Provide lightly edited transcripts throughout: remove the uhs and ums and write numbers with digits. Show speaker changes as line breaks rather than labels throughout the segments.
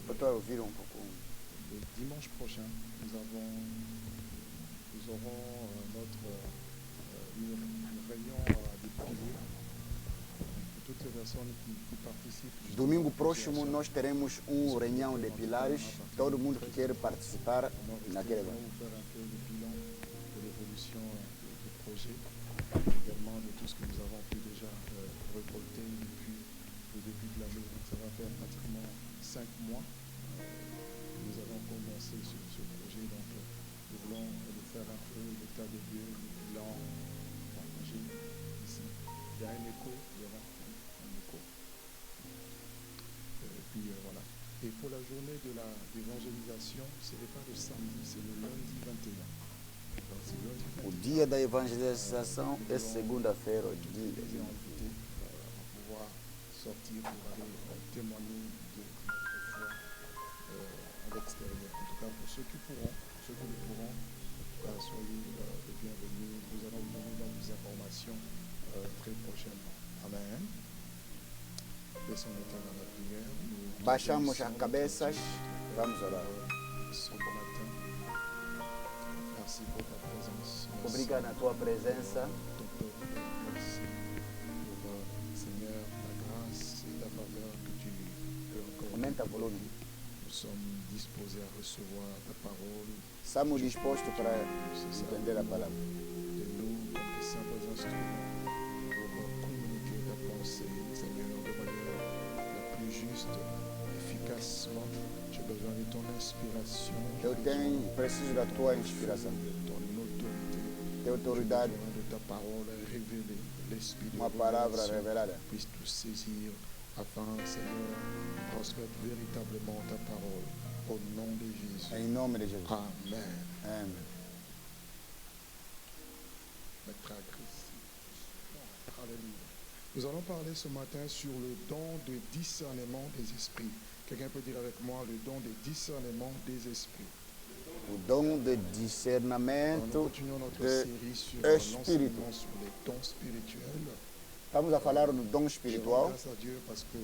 Peut-être ouvir un peu.
Le dimanche prochain, nous aurons une réunion des piliers. Toutes les personnes qui participent.
Domingo próximo nós teremos reunião de pilares. Todo mundo que quer participar naquele evento.
Nous faire un peu le bilan de l'évolution du projet, également de tout ce que nous avons pu déjà récolter depuis le début de l'année. Donc ça va faire pratiquement 5 mois que nous avons commencé ce projet. Donc nous voulons nous faire un peu l'état des lieux, le bilan, partager ici. Il y a un écho, il y aura un écho. Et puis voilà. Et pour la journée de l'évangélisation, ce n'est pas le samedi, c'est le lundi 21.
O dia da evangelização é segunda-feira, o dia.
Invité à pouvoir sortir pour aller témoigner de notre foi à l'extérieur. En tout cas, pour ceux qui pourront, ceux qui le pourront, en tout cas, soyez les bienvenus. Nous allons vous donner donc des informations très prochainement. Amen. Laissons le temps dans la prière.
Baixamos as cabeças, vamos orar.
Ce matin, merci pour ta présence.
Obrigado na tua presença.
Merci pour, Seigneur, la grâce et la faveur que tu peux encore.
Aumenta o volume.
Nous sommes disposés à recevoir ta parole.
Estamos dispostos para entender a palavra.
De nous, comme des simples instruments, pour communiquer ta pensée, Seigneur, de manière la plus juste, efficacement. J'ai besoin de ton inspiration.
Eu preciso da tua inspiração.
Ton autorité.
De autoridade.
De ta parole révélée. L'esprit de
uma palavra revelada.
Puisse tout saisir afin, Seigneur, transmettre véritablement ta parole. Au nom de Jésus.
Em nome de Jesus.
Amen.
Amen.
Alléluia. Nous allons parler ce matin sur le don de discernement des esprits. Quelqu'un peut dire avec moi le don de discernement des esprits.
O dom de discernimento
Nous continuons notre série sur
espírito.
l'enseignement sur les dons spirituels.
Estamos a falar do dom espiritual.
Grâce à Dieu parce que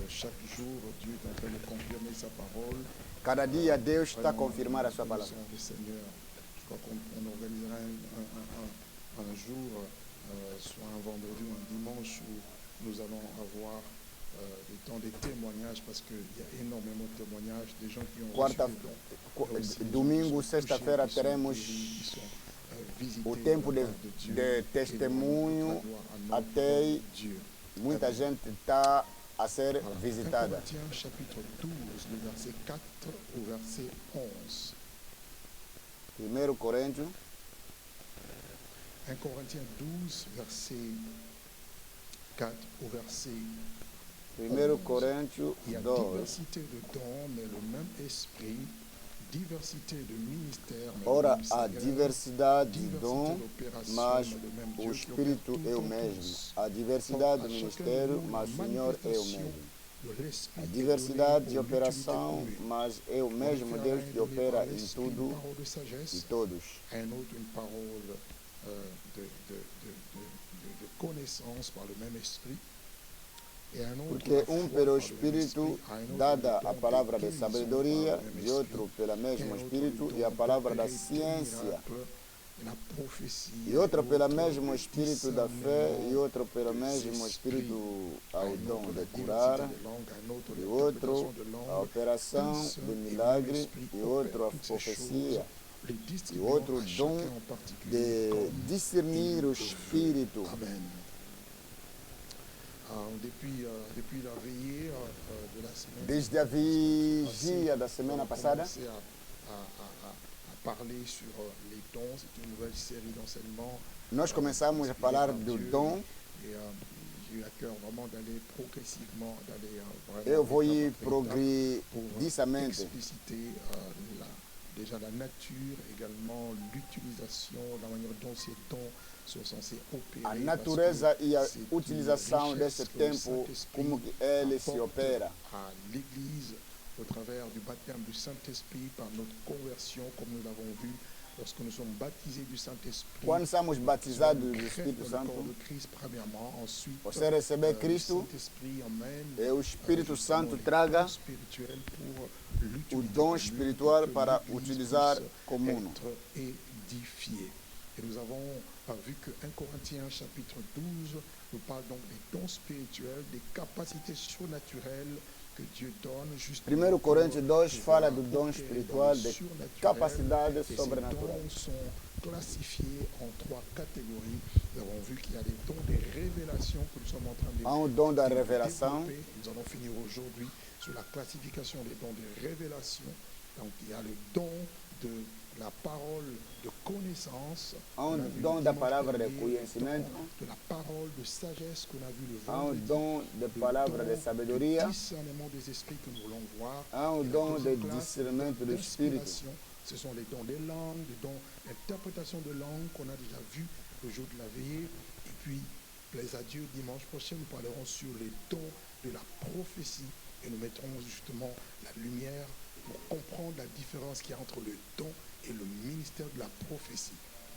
chaque jour Dieu est en train de confirmer sa parole.
Cada dia Deus está a confirmar a sua palavra.
Seigneur, je crois qu'on organisera un jour, soit un vendredi ou un dimanche, où nous allons avoir des temps de témoignages, parce qu'il y a énormément de témoignages des gens qui ont reçu
domingo, sexta-feira teremos o tempo de testemunho, até muita gente está a ser visitada.
Chapitre 12, le verset 4 au verset 11.
1 Coríntios.
1 Corinthiens 12, verset 4 au verset
1 Coríntios 12.
Il y a diversité de dons, mais le même esprit, diversité de ministères, mais
ora,
le même
há
Seigneur,
diversidade de
diversité
dom,
d'opérations,
mas
mais le même
o
Dieu qui
Espírito
opère
é o
tout en
mesmo.
tous.
A diversidade do ministério, mas o Senhor é o mesmo. A diversidade de operação, mas é o mesmo Deus que opera em tudo e todos.
Un autre, une parole de connaissance par le même esprit.
Porque pelo Espírito dada a palavra de sabedoria, de outro pelo mesmo Espírito e a palavra da ciência, e outro pelo mesmo Espírito da fé, e outro pelo mesmo Espírito ao dom de curar, e outro a operação de milagre, e outro a profecia, e outro dom de discernir o Espírito.
Depuis la veillée de la semaine,
desde a vigia da semana passada,
a parler sur les dons. C'est une nouvelle série d'enseignements.
Nós começamos a falar do dom.
Et j'ai eu à cœur vraiment d'aller progressivement, d'aller
Eu vou ir
pour
progressivamente.
expliciter déjà la nature, également l'utilisation, la manière dont ces dons sont censés opérer.
A natureza e a utilização desse tempo, como que ele se opera.
À l'Église, au travers du baptême du Saint-Esprit, par notre conversion, comme nous l'avons vu lorsque nous sommes baptisés du Saint-Esprit,
quando somos batizados do Espírito
le
Santo,
corps de Christ premièrement, ensuite
você receber
le
Cristo
Saint-Esprit emmène
e o Espírito
justement
Santo
les
traga
dons spirituels pour
o
l'utiliser
dom
pour
espiritual
que
para
l'Église
utilizar
puisse
como uno.
être édifiée. Et nous avons vu que 1 Corinthiens chapitre 12 nous parle donc des dons spirituels, des capacités surnaturelles que Dieu donne justement.
1 Coríntios 2 fala do dom
opérer
espiritual,
dans le
de
surnaturel.
capacidades
Et ces
sobrenaturais.
dons sont classifiés en 3 catégories. Nous avons vu qu'il y a des dons des révélations que nous sommes en train de
Há um dom da
de
revelação,
développer. Nous allons finir aujourd'hui sur la classification des dons de révélation. Donc il y a le don de la parole de connaissance.
há
On a
um
vu
dom
le
da
dimanche
palavra de
dernier, le
conhecimento,
don de la parole de sagesse qu'on a vu le
há um
vendredi.
dom de
Le
palavra
don
de sabedoria,
de discernement des esprits que nous voulons voir.
há um
Et la
dom de
deuxième classe,
discernimento do Espírito.
d'inspiration, ce sont les dons des langues, les dons d'interprétation de langue qu'on a déjà vu le jour de la veillée. Et puis, plaise à Dieu, dimanche prochain, nous parlerons sur les dons de la prophétie et nous mettrons justement la lumière pour comprendre la différence qu'il y a entre le don et le ministère de la prophétie.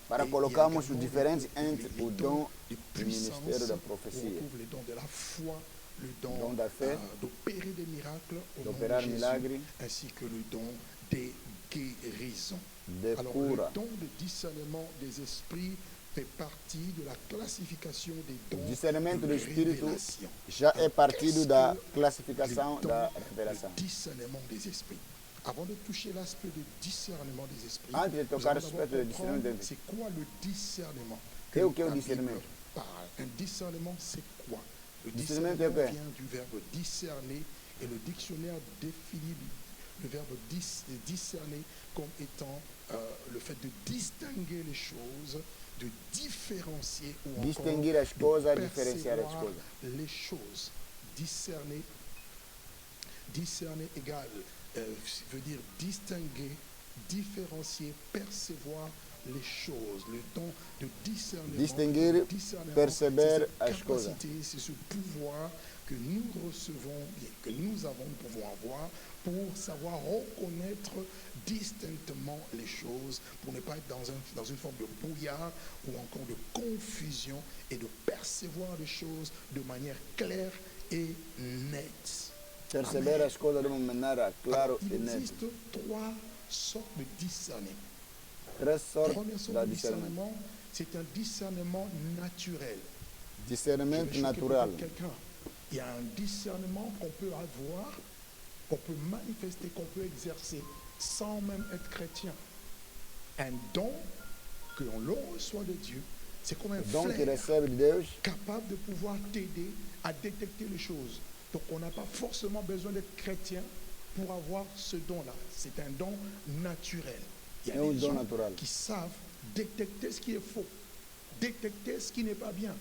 Para
Et
colocarmos
il y a
o
également
diferente
les
entre o
dons
dom
de
e o
puissance,
ministério da
on
profecia.
retrouve les dons de la foi, le don
Don da fé,
d'opérer des miracles au nom de
d'operar
Jésus,
milagres,
ainsi que le don des guérisons.
de
Alors
cura.
le don de discernement des esprits fait partie de la classification des dons
Discernimento
de
do Espírito
révélation.
já é partido da
Qu'est-ce que
classificação
les dons
da
de
revelação.
discernement des esprits? Avant de toucher l'aspect de discernement des esprits,
Antes de
nous
tocar
allons
o
d'abord
aspecto de
comprendre
discernimento,
c'est quoi le discernement
que o
la Bible
discernimento?
parle. Un discernement, c'est quoi? Le
Discernimento
discernement
é o quê?
vient du verbe discerner et le dictionnaire définit le verbe discerner comme étant le fait de distinguer les choses, de différencier ou
Distinguir
encore
as coisas,
de
diferenciar as
percevoir
coisas.
les choses. Discerner égale veut dire distinguer, différencier, percevoir les choses. Le don de discernement.
Distinguir,
le discernement,
perceber
c'est
as
cette
coisas.
capacité, c'est ce pouvoir que nous recevons, bien, que nous avons, nous pouvons avoir pour savoir reconnaître distinctement les choses, pour ne pas être dans une forme de brouillard ou encore de confusion et de percevoir les choses de manière claire et nette.
Perceber as coisas de uma maneira clara
Il
e neta.
existe 3 sortes de discernement.
Três sortes
Première sorte
da
de
discernimento.
discernement, c'est un discernement naturel.
Discernimento
Je vais choquer
natural.
peut-être quelqu'un. Il y a un discernement qu'on peut avoir, qu'on peut manifester, qu'on peut exercer sans même être chrétien. Un don que l'on reçoit de Dieu, c'est comme un
Dom que
flair
recebe de Deus,
capable de pouvoir t'aider à détecter les choses. Donc on n'a pas forcément besoin d'être chrétien pour avoir ce don-là. C'est un don naturel. Il y
é
a
um
des
dom
gens
natural.
qui savent détecter ce qui est faux, détecter ce qui n'est pas bien.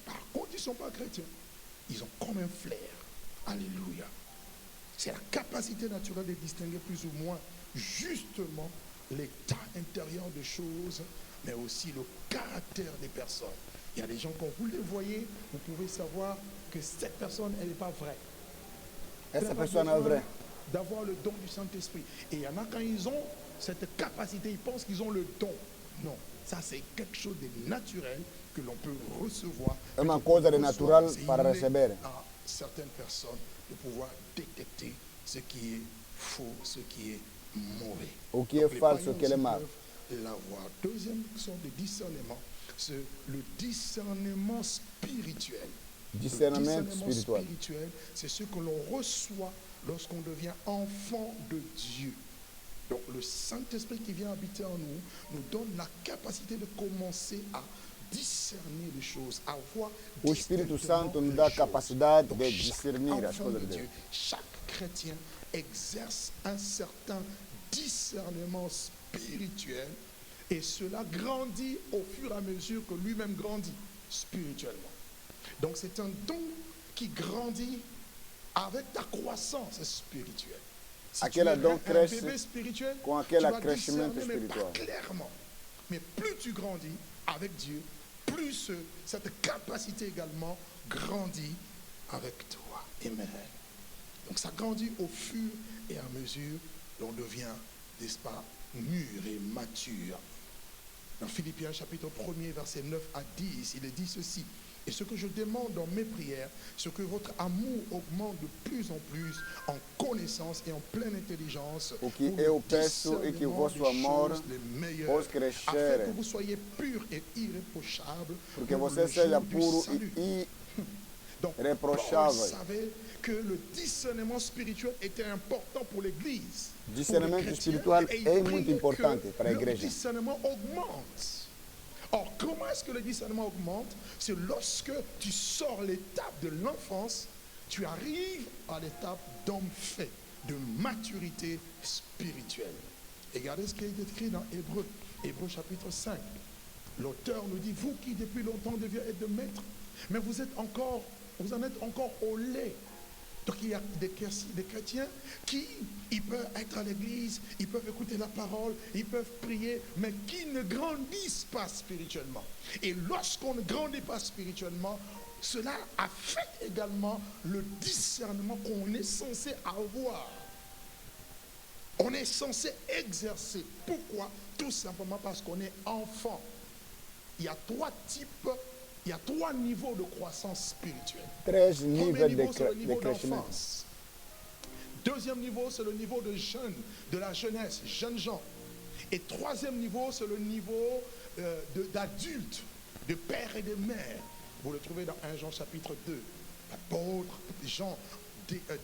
Par contre, ils ne sont pas chrétiens. Ils ont comme un flair. Alléluia. C'est la capacité naturelle de distinguer plus ou moins justement l'état intérieur des choses, mais aussi le caractère des personnes. Il y a des gens, quand vous les voyez, vous pouvez savoir que cette personne, elle n'est pas vraie. Elle
essa
n'a pas
pessoa não é
besoin
vraie.
d'avoir le don du Saint-Esprit. Et il y en a quand ils ont cette capacité, ils pensent qu'ils ont le don. Non, ça c'est quelque chose de naturel que l'on peut recevoir.
É uma coisa de natural
C'est
para
inné
receber.
à certaines personnes de pouvoir détecter ce qui est faux, ce qui est mauvais.
O que é
Donc, les
falso,
païens
o que é
aussi
mau.
peuvent l'avoir. Deuxième sorte de discernement, c'est le discernement spirituel.
Discernimento
Le discernement
espiritual.
spirituel, c'est ce que l'on reçoit lorsqu'on devient enfant de Dieu. Donc le Saint-Esprit qui vient habiter en nous, nous donne la capacité de commencer à discerner les choses, à voir
O Espírito
distinctement
Santo nos
les
dá a
choses.
capacidade
Donc,
de
chaque
discernir as
enfant
coisas
de
de
Dieu,
Deus.
chaque chrétien exerce un certain discernement spirituel et cela grandit au fur et à mesure que lui-même grandit spirituellement. Donc c'est un don qui grandit avec ta croissance spirituelle. Si tu
Aquele
es
dom
un
cresce
bébé spirituel,
com
tu
aquele
vas
crescimento
discerner, mais pas
espiritual.
clairement. Mais plus tu grandis avec Dieu, plus cette capacité également grandit avec toi. Amen. Donc ça grandit au fur et à mesure dont on devient, n'est-ce pas, mûr et mature Dans Philippiens chapitre 1er, verset 9 à 10, il est dit ceci. Et ce que je demande dans mes prières, c'est que votre amour augmente de plus en plus en connaissance et en pleine intelligence.
O que eu peço é que o vosso amor possa
afin
crescer,
que vous soyez purs et irréprochables.
porque você seja puro e
Donc, Paul
irreprochável.
savait que le discernement spirituel était important pour l'Église.
Discernimento espiritual é muito importante para a
Le
igreja.
discernement augmente. Or, comment est-ce que le discernement augmente? C'est lorsque tu sors l'étape de l'enfance, tu arrives à l'étape d'homme fait, de maturité spirituelle. Et regardez ce qui est écrit dans Hébreux, Hébreux chapitre 5. L'auteur nous dit, vous qui depuis longtemps deviez être de maître, mais vous en êtes encore au lait. Donc il y a des chrétiens qui, ils peuvent être à l'église, ils peuvent écouter la parole, ils peuvent prier, mais qui ne grandissent pas spirituellement. Et lorsqu'on ne grandit pas spirituellement, cela affecte également le discernement qu'on est censé avoir. On est censé exercer. Pourquoi? Tout simplement parce qu'on est enfant. Il y a trois niveaux de croissance spirituelle.
Três
Premier
níveis
niveau, c'est le
de
niveau
crescimento.
d'enfance. Deuxième niveau, c'est le niveau de jeune, de la jeunesse, jeunes gens. Et troisième niveau, c'est le niveau d'adulte, de père et de mère. Vous le trouvez dans 1 Jean chapitre 2. L'apôtre Jean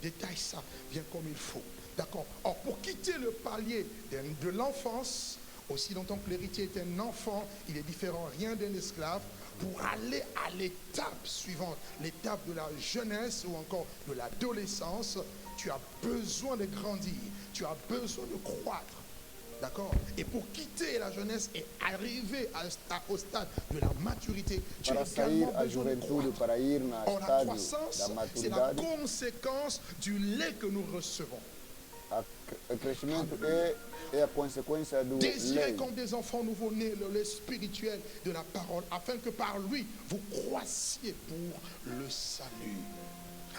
détaille ça bien comme il faut. D'accord. Or, pour quitter le palier de l'enfance, aussi longtemps que l'héritier est un enfant, il est différent rien d'un esclave. Pour aller à l'étape suivante, l'étape de la jeunesse ou encore de l'adolescence, tu as besoin de grandir, tu as besoin de croître. D'accord? Et pour quitter la jeunesse et arriver au stade de la maturité, tu as également besoin de croître. Or, la croissance, c'est la conséquence du lait que nous recevons.
O crescimento é a consequência do
Désirez
lei.
comme des enfants nouveau-nés le lait spirituel de la parole, afin que par lui, vous croissiez pour le salut.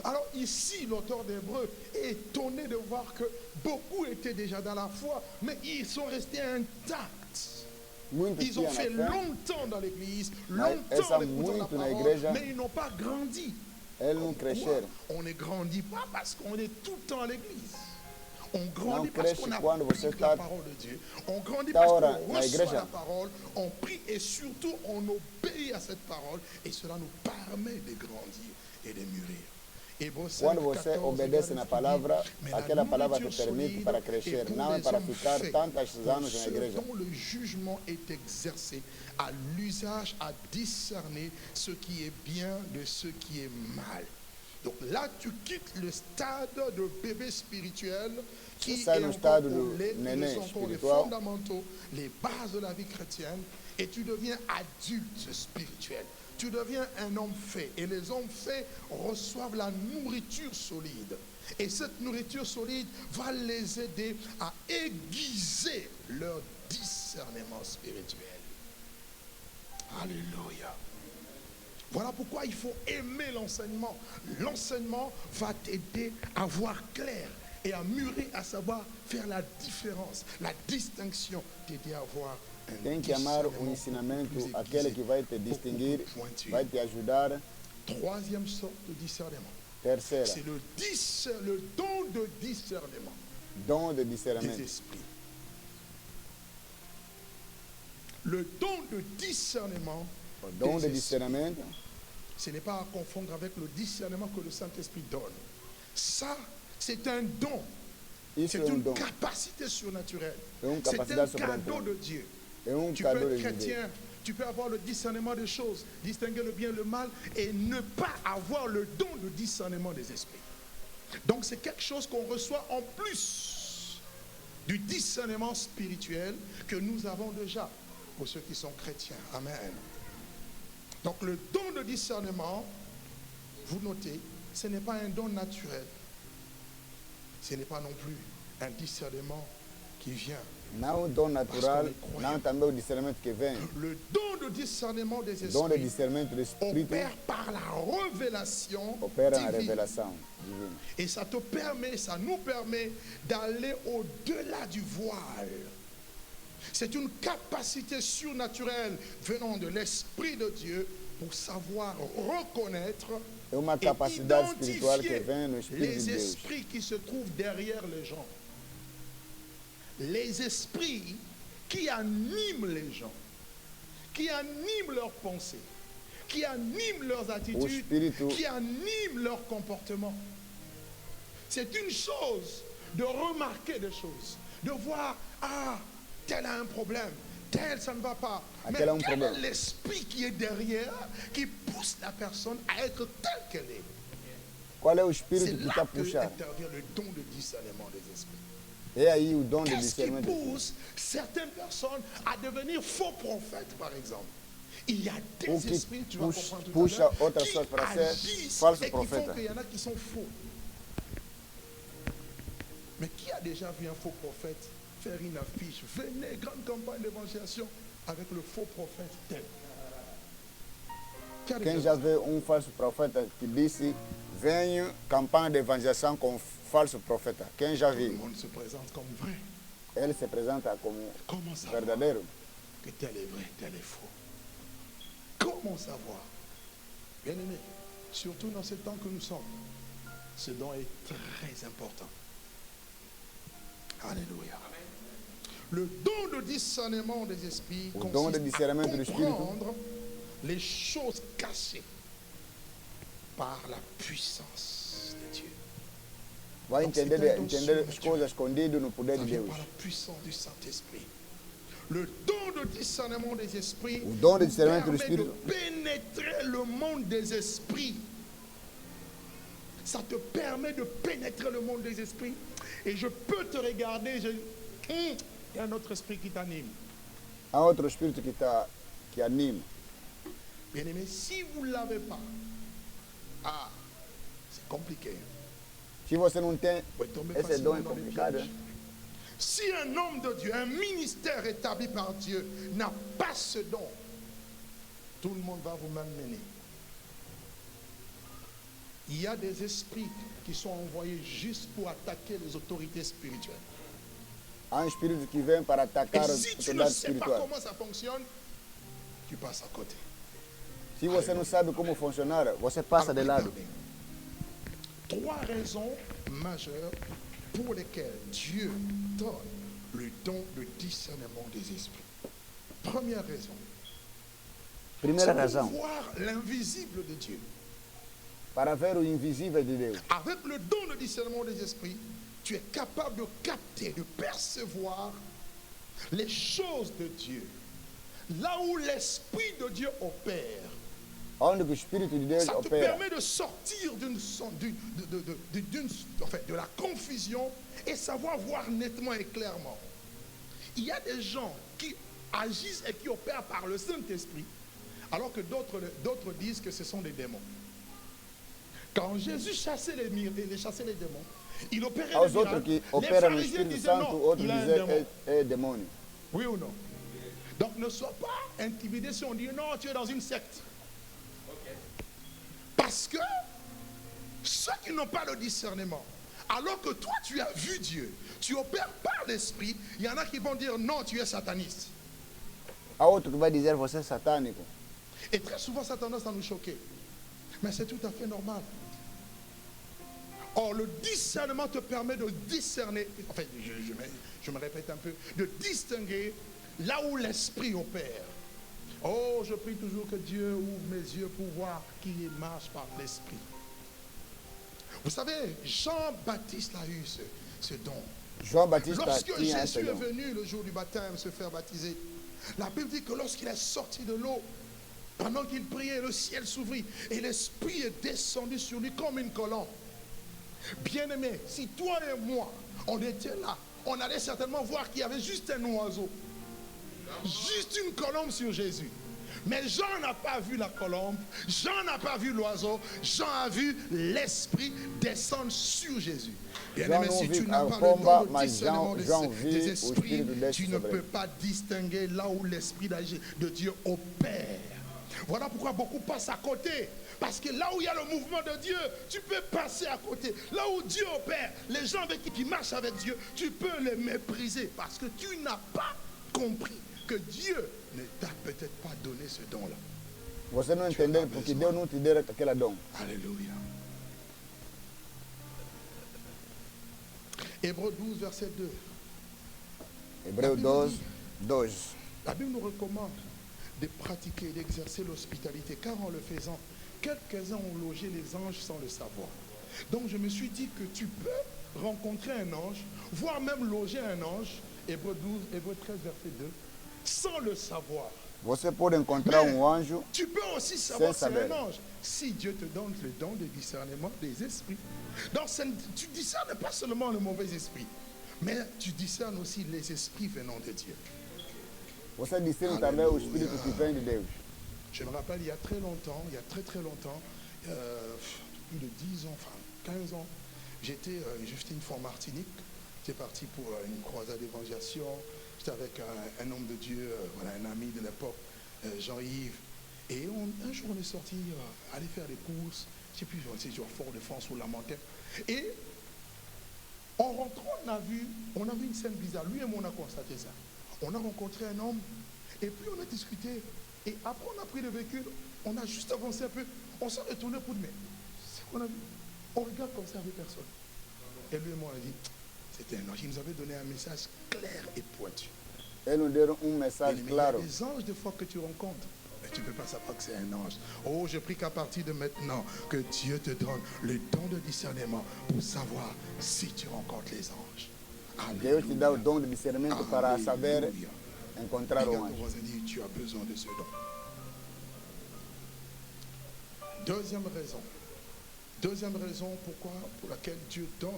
Alors ici, l'auteur d'Hébreux est étonné de voir que beaucoup étaient déjà dans la foi, mais ils sont restés intacts. Ils ont fait longtemps dans l'église, longtemps en écoutant la parole, mais ils n'ont pas grandi. On ne grandit pas parce qu'on est tout le temps à l'église. On grandit parce qu'on applique la parole de Dieu. On grandit parce qu'on reçoit la parole, on prie et surtout on obéit à cette parole. Et cela nous permet de grandir et de mûrir.
Quando você obedece na palavra, aquela palavra te permite para crescer, não é para ficar tantos anos na igreja.
Dont le jugement est exercé à l'usage, à discerner ce qui est bien de ce qui est mal. Donc là, tu quittes le stade de bébé spirituel qui est encore au lait, qui sont encore les fondamentaux, les bases de la vie chrétienne, et tu deviens adulte spirituel. Tu deviens un homme fait. Et les hommes faits reçoivent la nourriture solide. Et cette nourriture solide va les aider à aiguiser leur discernement spirituel. Alléluia. Voilà pourquoi il faut aimer l'enseignement. L'enseignement va t'aider à voir clair et à mûrir, à savoir faire la différence, la distinction, t'aider à voir un
Tem que amar o ensinamento, aquele que vai te distinguir, vai te ajudar.
Troisième sorte de discernement.
Terceira,
C'est le don de discernement
dom de discernimento.
des esprits. Le don de discernement.
O dom de discernimento
Ce n'est pas à confondre avec le discernement que le Saint-Esprit donne. Ça, c'est un don.
Isso
C'est
é
une
dom.
capacité surnaturelle.
É uma
C'est un
capacidade
cadeau
sobrenatural.
de Dieu.
É
Tu
cadeau
peux
de
être
Deus.
chrétien, tu peux avoir le discernement des choses, distinguer le bien et le mal, et ne pas avoir le don de discernement des esprits. Donc c'est quelque chose qu'on reçoit en plus du discernement spirituel que nous avons déjà pour ceux qui sont chrétiens. Amen. Donc le don de discernement, vous notez, ce n'est pas un don naturel. Ce n'est pas non plus un discernement qui vient.
Não o dom natural, não também o discernimento que vem.
Le don de discernement des
O dom de
esprits
discernimento do Espírito
opère par la révélation
opera na
divine.
revelação divina.
Et ça te permet, ça nous permet d'aller au-delà du voile. C'est une capacité surnaturelle venant de l'Esprit de Dieu pour savoir reconnaître
É uma
et
capacidade espiritual que
identifier
vem no Espírito
les
de Deus.
esprits qui se trouvent derrière les gens. Les esprits qui animent les gens, qui animent leurs pensées, qui animent leurs attitudes,
espírito-
qui animent leur comportement. C'est une chose de remarquer des choses, de voir, ah, tel a un problème, tel ça ne va pas. Mais
Aquele a
quel
problème.
est l'esprit qui est derrière, qui pousse la personne à être telle qu'elle est?
Qual é o
C'est
espírito que
là
está
que
puxando?
intervient le don de discernement des esprits.
É aí o dom de
Qu'est-ce qui
discernimento.
pousse certaines personnes à devenir faux prophètes, par exemple? Il y a des
Ou que
esprits, tu vas comprendre tout
puxa
à l'heure,
outras
qui
pessoas para ser
agissent
falsos
et qui font
profetas.
qu'il y en a qui sont faux. Mais qui a déjà vu un faux prophète faire une affiche? Venez, grande campagne d'évangélisation avec le faux prophète tel. Qui a déjà
Quem
vu
já
ça?
vê um falso profeta que disse: venho campanha de evangelização com falso profeta. Quem já
Tout le
viu?
monde se présente comme vrai.
Ele se apresenta como
Comment savoir
verdadeiro.
que tel est vrai, tel est faux? Comment savoir? Bien aimé, surtout dans ce temps que nous sommes, ce don est très important. Alléluia. Le don de discernement des esprits
O dom de
consiste
discernimento do
à
Espírito
comprendre les choses cachées par la puissance de Dieu.
vai
Então,
entender,
se tem dom
entender as
sobrenatural.
coisas escondidas no poder
Ça
de
vient
Deus.
par la puissance du Saint-Esprit. Le don de discernement des esprits
O dom de
nous
discernimento do
permet de
Espírito
pénétrer le monde des esprits. Ça te permet de pénétrer le monde des esprits. Et je peux te regarder. Il y a un autre esprit qui t'anime.
há outro espírito que anima.
Bien aimé, si vous ne l'avez pas, c'est compliqué.
Se você não tem,
Vous pouvez tomber
esse dom
facilement
é
dans les
complicado.
pièges. Si un homme de Dieu, un ministère établi par Dieu n'a pas ce don, tout le monde va vous malmener. Il y a des esprits qui sont envoyés juste pour attaquer les autorités spirituelles.
Há um espírito que vem para atacar
Et
as
si tu ne
autoridades
sais pas
espirituais.
comment ça fonctionne, tu passes à côté.
Se você não sabe como funcionar, você passa de lado.
Regardez. Trois raisons majeures pour lesquelles Dieu donne le don de discernement des esprits. Première raison,
Primeira
c'est pour
razão,
voir l'invisible de Dieu.
para ver o invisível de Deus.
Avec le don de discernement des esprits, tu es capable de capter, de percevoir les choses de Dieu. Là où l'Esprit de Dieu opère,
Onde que o Espírito de Deus
ça te
opera.
permet de sortir de la confusion et savoir voir nettement et clairement. Il y a des gens qui agissent et qui opèrent par le Saint-Esprit, alors que d'autres disent que ce sont des démons. Quand Jésus chassait les démons, il opérait
Há
les
os outros
miracles.
que
Les
operam no
pharisiens
Espírito
disaient
Santo,
non,
outros
il a un
dizem
démon.
é demônio.
Oui ou non? Donc ne sois pas intimidé si on dit non, tu es dans une secte. Parce que ceux qui n'ont pas le discernement, alors que toi tu as vu Dieu, tu opères par l'esprit, il y en a qui vont dire non, tu es sataniste.
Há outro que vai dizer você é satânico.
Et très souvent ça a tendance à nous choquer. Mais c'est tout à fait normal. Or le discernement te permet de discerner, en fait je me répète un peu, de distinguer là où l'esprit opère. Oh, je prie toujours que Dieu ouvre mes yeux pour voir qui marche par l'esprit. Vous savez, Jean-Baptiste a eu ce don.
João Batista
Lorsque
tinha esse
Jésus est
dom.
venu le jour du baptême se faire baptiser, la Bible dit que lorsqu'il est sorti de l'eau, pendant qu'il priait, le ciel s'ouvrit et l'Esprit est descendu sur lui comme une colombe. Bien-aimé, si toi et moi, on était là, on allait certainement voir qu'il y avait juste un oiseau. Juste une colombe sur Jésus. Mais Jean n'a pas vu la colombe, Jean n'a pas vu l'oiseau, Jean a vu l'Esprit descendre sur Jésus. Bien-aimé,
Jean
si
não
tu
viu
n'as
a
pas le
pomba,
don de
mas
discernement
João
des
viu o
esprits,
Espírito desce
tu ne
sobre
peux
ele.
pas distinguer là où l'Esprit de Dieu opère. Voilà pourquoi beaucoup passent à côté. Parce que là où il y a le mouvement de Dieu, tu peux passer à côté. Là où Dieu opère, les gens avec qui marchent avec Dieu, tu peux les mépriser parce que tu n'as pas compris que Dieu ne t'a peut-être pas donné ce don-là.
Você não entendeu porque Deus não te deu aquele dom.
Alléluia. Hébreux 12, verset 2.
Hébreux 12, 12.
La Bible nous recommande de pratiquer, d'exercer l'hospitalité, car en le faisant, quelques-uns ont logé les anges sans le savoir. Donc je me suis dit que tu peux rencontrer un ange, voire même loger un ange, Hébreux 12, Hébreux 13, verset 2, sans le savoir.
Você pode encontrar anjo.
Tu peux aussi savoir c'est
saber.
un ange. Si Dieu te donne le don de discernement des esprits. Donc tu discernes pas seulement le mauvais esprit, mais tu discernes aussi les esprits venant de Dieu.
Você discerne também o espírito que vem de Deus.
Je me rappelle, il y a très longtemps, il y a très longtemps, plus de 10 ans, enfin 15 ans, j'ai fait une fois en Martinique. J'étais parti pour une croisade d'évangélisation. J'étais avec un homme de Dieu, voilà, un ami de l'époque, Jean-Yves. Et un jour, on est sorti aller faire des courses. Je ne sais plus, c'est genre Fort-de-France ou Lamentin. Et en rentrant, on a vu une scène bizarre. Lui et moi, on a constaté ça. On a rencontré un homme. Et puis, on a discuté. Et après, on a pris le véhicule. On a juste avancé un peu. On s'est retourné pour dire, mais c'est qu'on a vu. On regarde comme ça avec personne. Et lui et moi, on a dit, c'était un ange. Il nous avait donné un message clair et pointu.
Eles nous deram message
Il y
claro.
a des anges des fois que tu rencontres. Mais tu ne peux pas savoir que c'est un ange. Oh, je prie qu'à partir de maintenant, que Dieu te donne le don de discernement pour savoir si tu rencontres les anges.
Deus te dá o dom de discernimento para saber encontrar o anjo.
Tu as besoin de ce don. Deuxième raison pour laquelle Dieu donne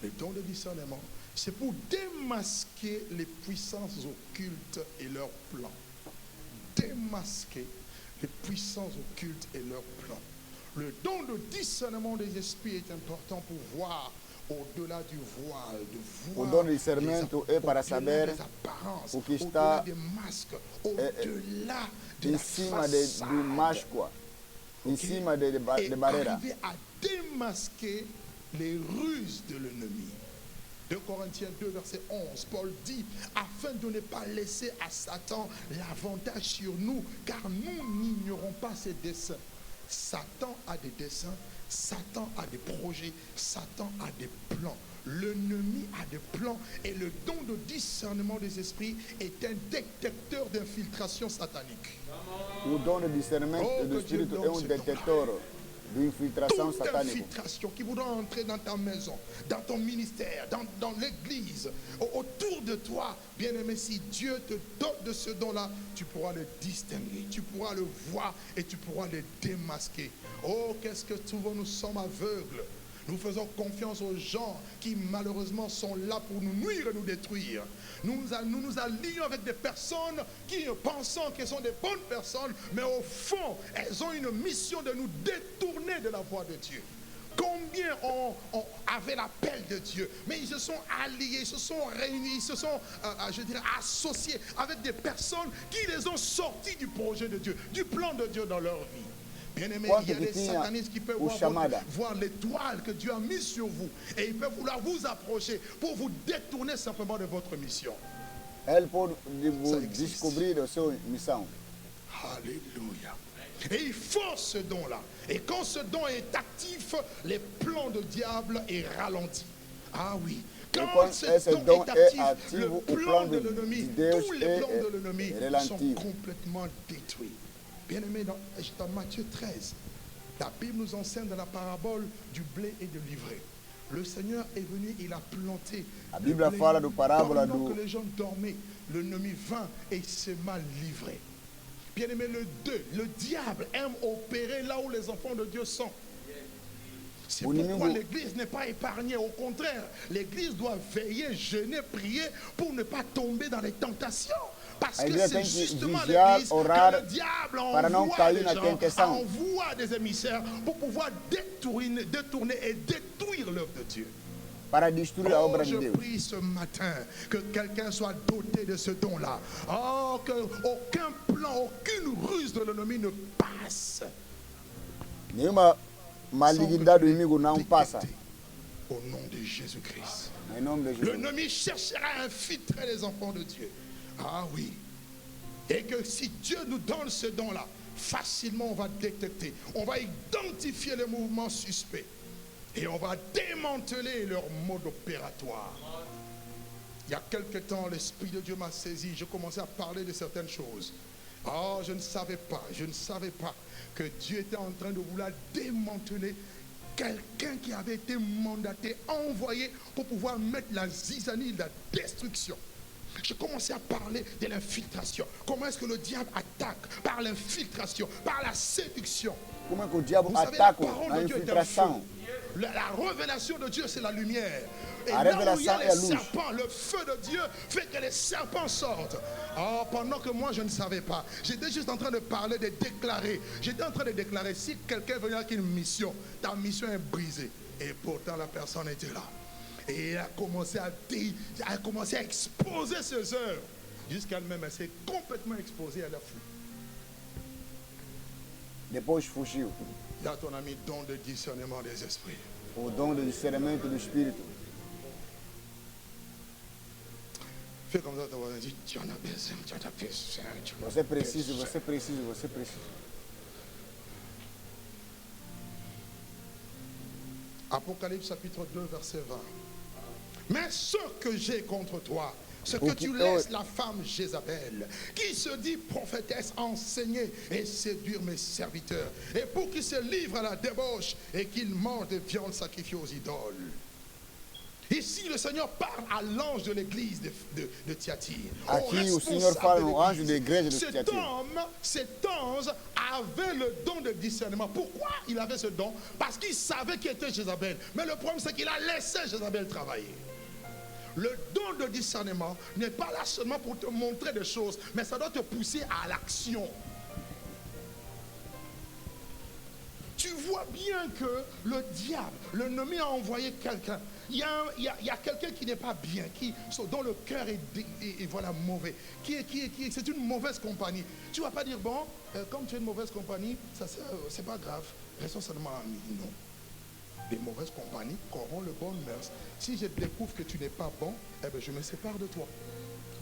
le don de discernement, c'est pour démasquer les puissances occultes et leurs plans. Démasquer les puissances occultes et leurs plans. Le don de discernement des esprits est important pour voir au-delà du voile, de voir
o dom de discernimento é para saber o que está em cima do máscara, em cima de barreira.
Arriver à démasquer les ruses de l'ennemi. 2 Corinthiens 2, verset 11, Paul dit, afin de ne pas laisser à Satan l'avantage sur nous, car nous n'ignorons pas ses desseins. Satan a des desseins, Satan a des projets, Satan a des plans. L'ennemi a des plans et le don de discernement des esprits est un détecteur d'infiltration satanique.
O dom de discernimento do Espírito é detector de infiltração
Toute
satânica.
infiltration qui voudra entrer dans ta maison, dans ton ministère, dans l'église, autour de toi, bien-aimé, si Dieu te donne de ce don-là, tu pourras le distinguer, tu pourras le voir et tu pourras le démasquer. Oh, qu'est-ce que souvent nous sommes aveugles. Nous faisons confiance aux gens qui malheureusement sont là pour nous nuire et nous détruire. Nous nous allions avec des personnes qui pensons qu'elles sont des bonnes personnes, mais au fond, elles ont une mission de nous détourner de la voie de Dieu. Combien avaient l'appel de Dieu, mais ils se sont alliés, ils se sont réunis, ils se sont, associés avec des personnes qui les ont sortis du projet de Dieu, du plan de Dieu dans leur vie. Bien-aimés, il y a des satanistes qui peuvent voir l'étoile que Dieu a mise sur vous et ils peuvent vouloir vous approcher pour vous détourner simplement de votre mission.
Ele pode vous descobrir a sua missão.
Alléluia. Et il faut ce don-là. Et quand ce don est actif, les plans du diable est ralenti. Ah oui. Quand ce don est actif, le plan de l'ennemi, tous les plans de l'ennemi sont complètement détruits. Bien-aimé, dans Matthieu 13, la Bible nous enseigne dans la parabole du blé et de l'ivraie. Le Seigneur est venu, il a planté.
La Bible fala do parábola
pendant que les gens dormaient, l'ennemi vint et sema l'ivraie. Bien-aimé, le diable aime opérer là où les enfants de Dieu sont. C'est pourquoi l'église n'est pas épargnée. Au contraire, l'église doit veiller, jeûner, prier pour ne pas tomber dans les tentations. Parce que c'est justement l'église que le diable envoie les gens, envoie des émissaires pour pouvoir détourner et détruire l'œuvre de Dieu.
Para destruir a obra de
Je
Deus.
prie ce matin que quelqu'un soit doté de ce don-là. Oh, qu'aucun plan, aucune ruse de l'ennemi ne passe.
Nenhuma malignidade do inimigo não passa.
Au nom de Jésus-Christ.
Em nome de Jesus.
L'ennemi cherchera à infiltrer les enfants de Dieu. Ah oui. Et que si Dieu nous donne ce don-là, facilement on va détecter, on va identifier les mouvements suspects et on va démanteler leur mode opératoire. Il y a quelque temps, l'Esprit de Dieu m'a saisi, je commençais à parler de certaines choses. Oh, je ne savais pas que Dieu était en train de vouloir démanteler quelqu'un qui avait été mandaté, envoyé pour pouvoir mettre la zizanie, la destruction. Je commençais à parler de l'infiltration. Comment est-ce que le diable attaque? Par l'infiltration, par la séduction.
Comment que le diable
Vous savez,
attaque
la parole
la
de Dieu est un feu.
infiltration?
La révélation de Dieu, c'est la lumière. Et
La
là où il y a
révélation
les
est louche.
serpents, le feu de Dieu fait que les serpents sortent. Oh, pendant que moi, je ne savais pas. J'étais juste en train de parler, de déclarer. J'étais en train de déclarer, si quelqu'un venait avec une mission, ta mission est brisée. Et pourtant, la personne était là. Et elle a commencé à exposer ses œuvres. Jusqu'elle-même, elle s'est complètement exposée, elle a fui.
Depois fugiu.
Il y a ton ami don de discernement des esprits.
O dom do discernimento do Espírito.
Fais comme ça, ton voisin dit, tu en as besoin, tu en as besoin.
Você precisa, você precisa, você precisa.
Apocalypse chapitre 2, verset 20. Mais ce que j'ai contre toi, c'est que
Pour
tu
qui-
laisses la femme Jézabel, qui se dit prophétesse, enseigner et séduire mes serviteurs, et pour qu'ils se livrent à la débauche et qu'ils mangent des viandes sacrifiées aux idoles. Ici, le Seigneur parle à l'ange de l'église de Thyatire.
Aqui
au
o Senhor fala
responsable
no anjo
de
da igreja de
Cet
Thyatire.
homme, cet ange avait le don de discernement. Pourquoi il avait ce don? Parce qu'il savait qui était Jézabel. Mais le problème, c'est qu'il a laissé Jézabel travailler. Le don de discernement n'est pas là seulement pour te montrer des choses, mais ça doit te pousser à l'action. Tu vois bien que le diable, l'ennemi a envoyé quelqu'un. Il y a quelqu'un qui n'est pas bien, dont le cœur est voilà, mauvais, c'est une mauvaise compagnie. Tu ne vas pas dire, bon, comme tu es une mauvaise compagnie, c'est pas grave, restons seulement amis. Non. Les mauvaises compagnies corrompent le bon mœurs. Si je découvre que tu n'es pas bon, eh bien, je me sépare de toi.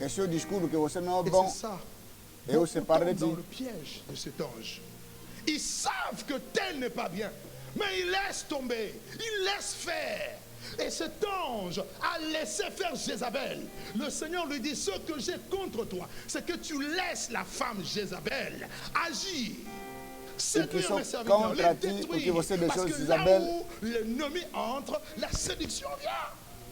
É seu desculpa que você não é
Et
bom.
c'est ça.
Eu
Beaucoup
separo de
tombent dans
ti.
le piège de cet ange. Ils savent que tel n'est pas bien, mais ils laissent tomber, ils laissent faire. Et cet ange a laissé faire Jézabel. Le Seigneur lui dit, ce que j'ai contre toi, c'est que tu laisses la femme Jézabel agir. Séduire mes serviteurs, les détruire. Parce que là où l'ennemi entre, la séduction vient.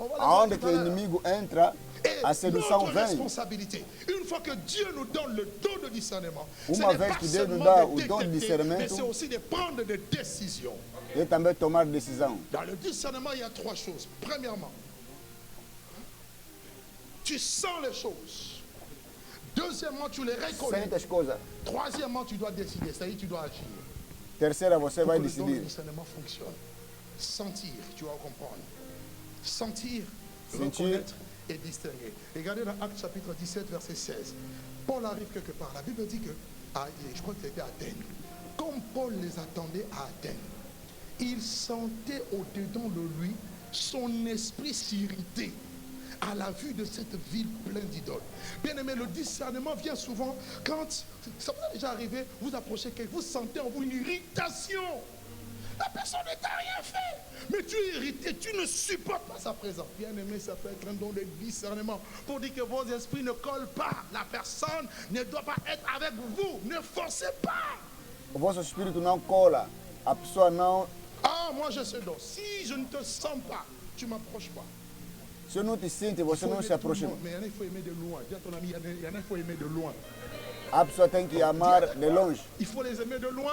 On va la voir
Aonde
tout
que
à
o
l'heure.
inimigo entra,
Et
a sedução
notre
vem.
responsabilité, une fois que Dieu nous donne le don de discernement, ce
Uma
n'est
vez
pas
que Deus nous
seulement
dá
de
o don de
détecter, mais
discernimento,
c'est aussi de prendre des décisions.
e também tomar decisão.
Dans le discernement, il y a trois choses. Premièrement, tu sens les choses. Deuxièmement, tu les reconnais.
Sente as coisas.
Troisièmement, tu dois décider, c'est-à-dire tu dois agir.
Terceira, você
Pour
vai
que le don de
decidir.
discernement fonctionne. Sentir, tu vas comprendre. Sentir,
Sentir.
reconnaître et distinguer. Regardez dans Actes chapitre 17, verset 16. Paul arrive quelque part. La Bible dit que, je crois que c'était à Athènes. Comme Paul les attendait à Athènes, il sentait au-dedans de lui son esprit s'irriter à la vue de cette ville pleine d'idoles. Bien aimé, le discernement vient souvent quand, ça vous est déjà arrivé, vous approchez quelqu'un, vous sentez en vous une irritation. La personne ne t'a rien fait, mais tu es irrité, tu ne supportes pas sa présence. Bien aimé, ça peut être un don de discernement pour dire que vos esprits ne collent pas. La personne ne doit pas être avec vous. Ne forcez pas.
O vosso espírito não cola. A pessoa não.
Ah, moi j'ai ce don. Si je ne te sens pas, tu ne m'approches pas.
Se eu não te sente, você não se aproxima.
Mais il y en a, il faut aimer de loin. Dis à ton ami, il y en a, il faut aimer de loin.
A pessoa tem que amar de longe.
Il faut les aimer de loin.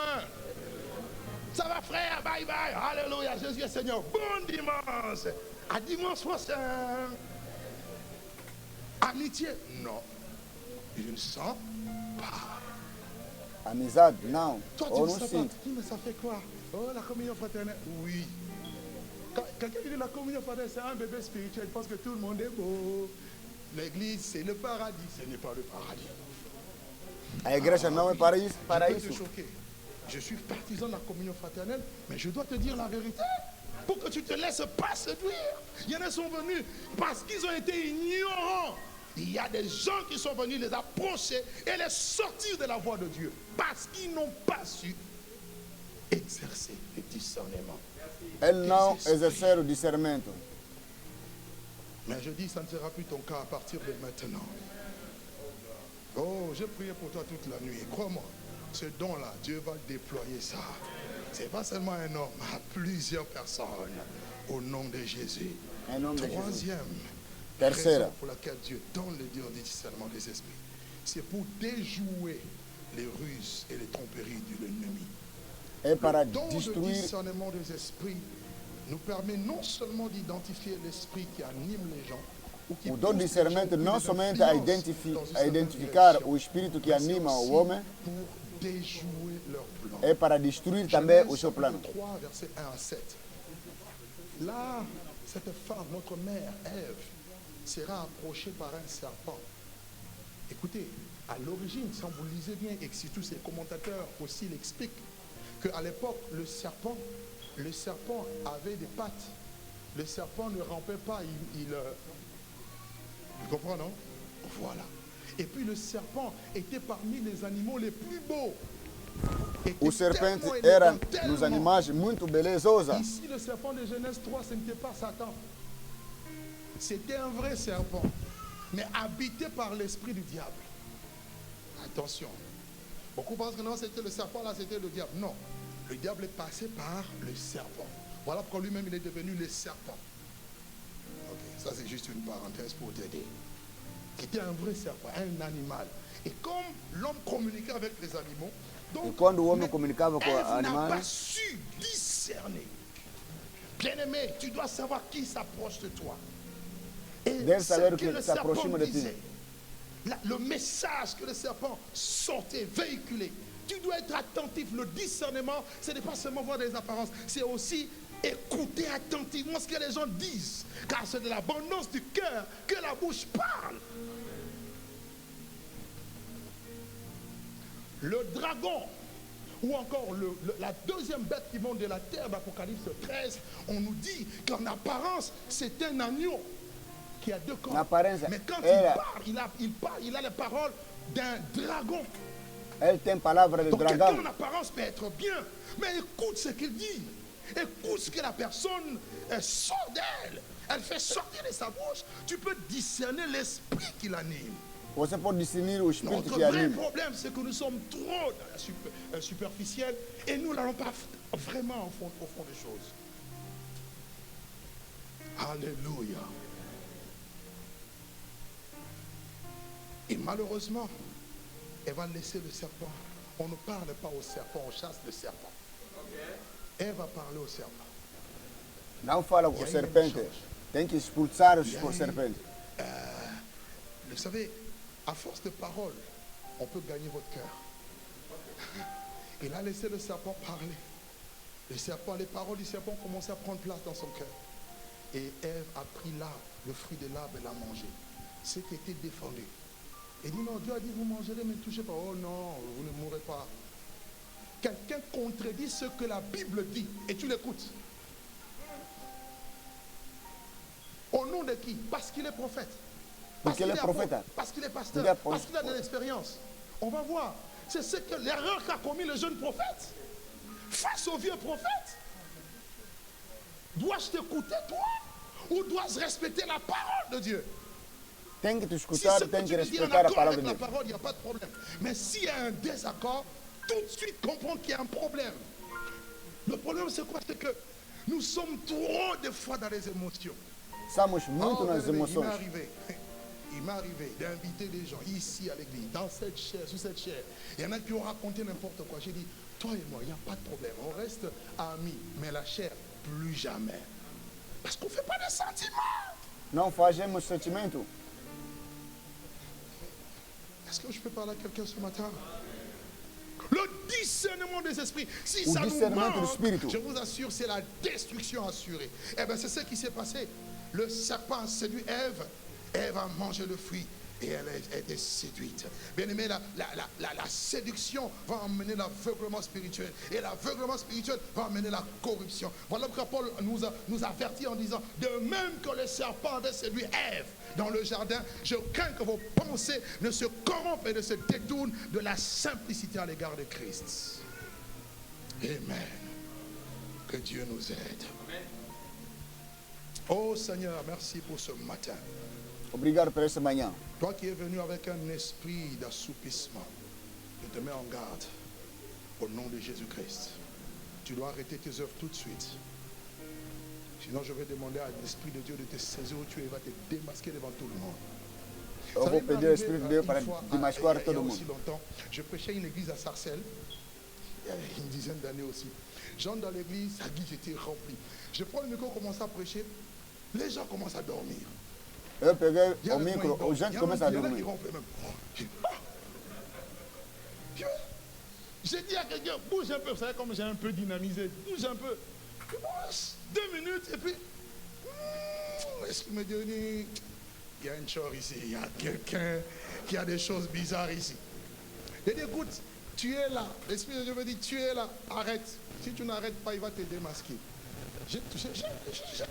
Ça va frère, bye bye, alléluia, Jésus est Seigneur. Bon dimanche. À dimanche prochain. Amitié, non. Je ne sens pas.
Amizade, não.
Toi, tu
Ou
ne
não
sais pas.
sente.
Tu dis, mais ça fait quoi? Oh, la communion fraternelle. Oui. Quand quelqu'un dit la communion fraternelle, c'est un bébé spirituel. Il pense que tout le monde est beau. L'église, c'est le paradis. Ce n'est pas le paradis.
A igreja não é para isso. Para
Je peux te
isso.
choquer. Je suis partisan de la communion fraternelle, mais je dois te dire la vérité. Pour que tu ne te laisses pas séduire. Il y en a qui sont venus parce qu'ils ont été ignorants. Il y a des gens qui sont venus les approcher et les sortir de la voie de Dieu parce qu'ils n'ont pas su exercer le discernement.
Eles não exerceram o discernimento.
Mais je dis, ça ne sera plus ton cas à partir de maintenant. Oh, j'ai prié pour toi toute la nuit. Crois-moi, ce don-là, Dieu va déployer ça. Ce n'est pas seulement un homme, à plusieurs personnes. Au nom de Jésus. Troisième raison pour laquelle Dieu donne le don du discernement des esprits, c'est pour déjouer les ruses et les tromperies de l'ennemi.
É para
Le don du
destruir.
discernement des esprits nous permet non seulement d'identifier l'esprit qui anime les gens, ou qui
O dom de
pousse les gens
discernimento
plus
não
de
somente a,
influence dans une certaine
identificar
direction,
o espírito que
mais c'est
anima
aussi
o homem,
pour déjouer leur plan.
é para destruir também o
Genèse
seu plano.
chapitre 3, versets 1 à 7. Là, cette femme, notre mère, Ève, sera approchée par un serpent. Écoutez, à l'origine, si vous lisez bien, et si tous ces commentateurs aussi l'expliquent, qu'à l'époque, le serpent avait des pattes. Le serpent ne rampait pas, il comprend, non? Voilà. Et puis le serpent était parmi les animaux les plus beaux.
O serpente era nos animais muito belezosa.
Ici, le serpent de Genèse 3, ce n'était pas Satan. C'était un vrai serpent, mais habité par l'esprit du diable. Attention. Beaucoup pensent que non, c'était le serpent, là, c'était le diable. Non. Le diable est passé par le serpent. Voilà pourquoi lui-même, il est devenu le serpent. Ok, ça c'est juste une parenthèse pour t'aider. C'était un vrai serpent, un animal. Et comme l'homme communiquait avec les animaux, donc,
E quando o homem comunicava com
Ève n'a
animais,
pas su discerner. Bien-aimé, tu dois savoir qui s'approche de toi. Et
deve saber
ce
o
que
que
le
se aproxima
serpent
de ti.
disait, le message que le serpent sortait, véhiculait. Tu dois être attentif. Le discernement, ce n'est pas seulement voir des apparences, c'est aussi écouter attentivement ce que les gens disent. Car c'est de l'abondance du cœur que la bouche parle. Le dragon, ou encore la deuxième bête qui monte de la terre d'Apocalypse 13, on nous dit qu'en apparence, c'est un agneau qui a deux corps. Mais quand il parle, il a les paroles d'un dragon.
ele tem palavra de
Donc quelqu'un
dragão.
en apparence peut être bien, mais écoute ce qu'il dit. Écoute ce que la personne sort d'elle. Elle fait sortir de sa bouche. Tu peux discerner l'esprit qui l'anime.
Você pode discernir o espírito
Notre
que
vrai
anima.
problème, c'est que nous sommes trop dans la superficielle et nous n'allons pas vraiment au fond des choses. Alléluia. Et malheureusement, elle va laisser le serpent. On ne parle pas au serpent, on chasse le serpent. Elle va parler au serpent.
Não fala com o serpente. Tem que expulsar os serpentes.
Vous savez, à force de parole, on peut gagner votre cœur. Il a laissé le serpent parler. Le serpent, les paroles du serpent ont commencé à prendre place dans son cœur. Et Ève a pris l'arbre, le fruit de l'arbre et l'a mangé. Ce qui était défendu. Il dit non, Dieu a dit vous mangerez, mais ne touchez pas. Oh non, vous ne mourrez pas. Quelqu'un contredit ce que la Bible dit et tu l'écoutes. Au nom de qui? Parce qu'il est prophète. Parce qu'il est prophète. Parce qu'il est pasteur. Parce qu'il a de l'expérience. On va voir. C'est ce que l'erreur qu'a commis le jeune prophète. Face au vieux prophète. Dois-je t'écouter toi? Ou dois-je respecter la parole de Dieu?
Tem que te
Si
escutar,
ce que
tem
tu
que
me dis en
respeitar a
accord
palavra
avec
de
la
Deus.
parole, il n'y a pas de problème. Mais s'il y a un désaccord, tout de suite comprendre qu'il y a un problème. Le problème c'est quoi? C'est que nous sommes trop des fois dans les émotions.
Somos muito nas
Il m'est
emoções.
arrivé d'inviter des gens ici à l'église, dans cette chaire, sur cette chaire. Il y en a qui ont raconté n'importe quoi. J'ai dit, toi et moi, il n'y a pas de problème. On reste amis, mais la chair, plus jamais. Parce qu'on ne fait pas de sentiments.
Não fazemos sentimento.
Est-ce que je peux parler à quelqu'un ce matin? Le discernement des esprits. Si
O
ça nous
discernimento do
manque,
espírito.
je vous assure, c'est la destruction assurée. Eh bien, c'est ce qui s'est passé. Le serpent a séduit Ève. Ève a mangé le fruit. et elle a été séduite. Bien aimé, la séduction va emmener l'aveuglement spirituel. Et l'aveuglement spirituel va emmener la corruption. Voilà pourquoi Paul nous avertit en disant, de même que le serpent avait séduit Ève dans le jardin, je crains que vos pensées ne se corrompent et ne se détournent de la simplicité à l'égard de Christ. Amen. Que Dieu nous aide. Oh Seigneur, merci pour ce matin.
Obrigado por essa manhã.
Toi qui es venu avec un esprit d'assoupissement, je te mets en garde au nom de Jésus-Christ. Tu dois arrêter tes œuvres tout de suite. Sinon, je vais demander à l'Esprit de Dieu de te saisir où tu es et va te démasquer devant tout le monde.
Eu vou pedir ao Espírito de Deus para desmascarar todo
Il y a
mundo.
aussi longtemps, je prêchais une église à Sarcelles, il y a une dizaine d'années aussi. J'entre dans l'église, sa guise était remplie. Je prends le micro, commence à prêcher, les gens commencent à dormir.
Eu peguei
Il y a
o
des
micro,
moments,
os
il y
gente
a
começa a
même qui
dormir.
ronflent même. J'ai dit à quelqu'un, bouge un peu, vous savez comme j'ai un peu dynamisé, bouge un peu. Je bouge 2 minutes et puis, est-ce qu'il me dit, il y a une chose ici, il y a quelqu'un qui a des choses bizarres ici. Il dit, écoute, tu es là, l'Esprit de Dieu me dit, tu es là, arrête. Si tu n'arrêtes pas, il va te démasquer. J'ai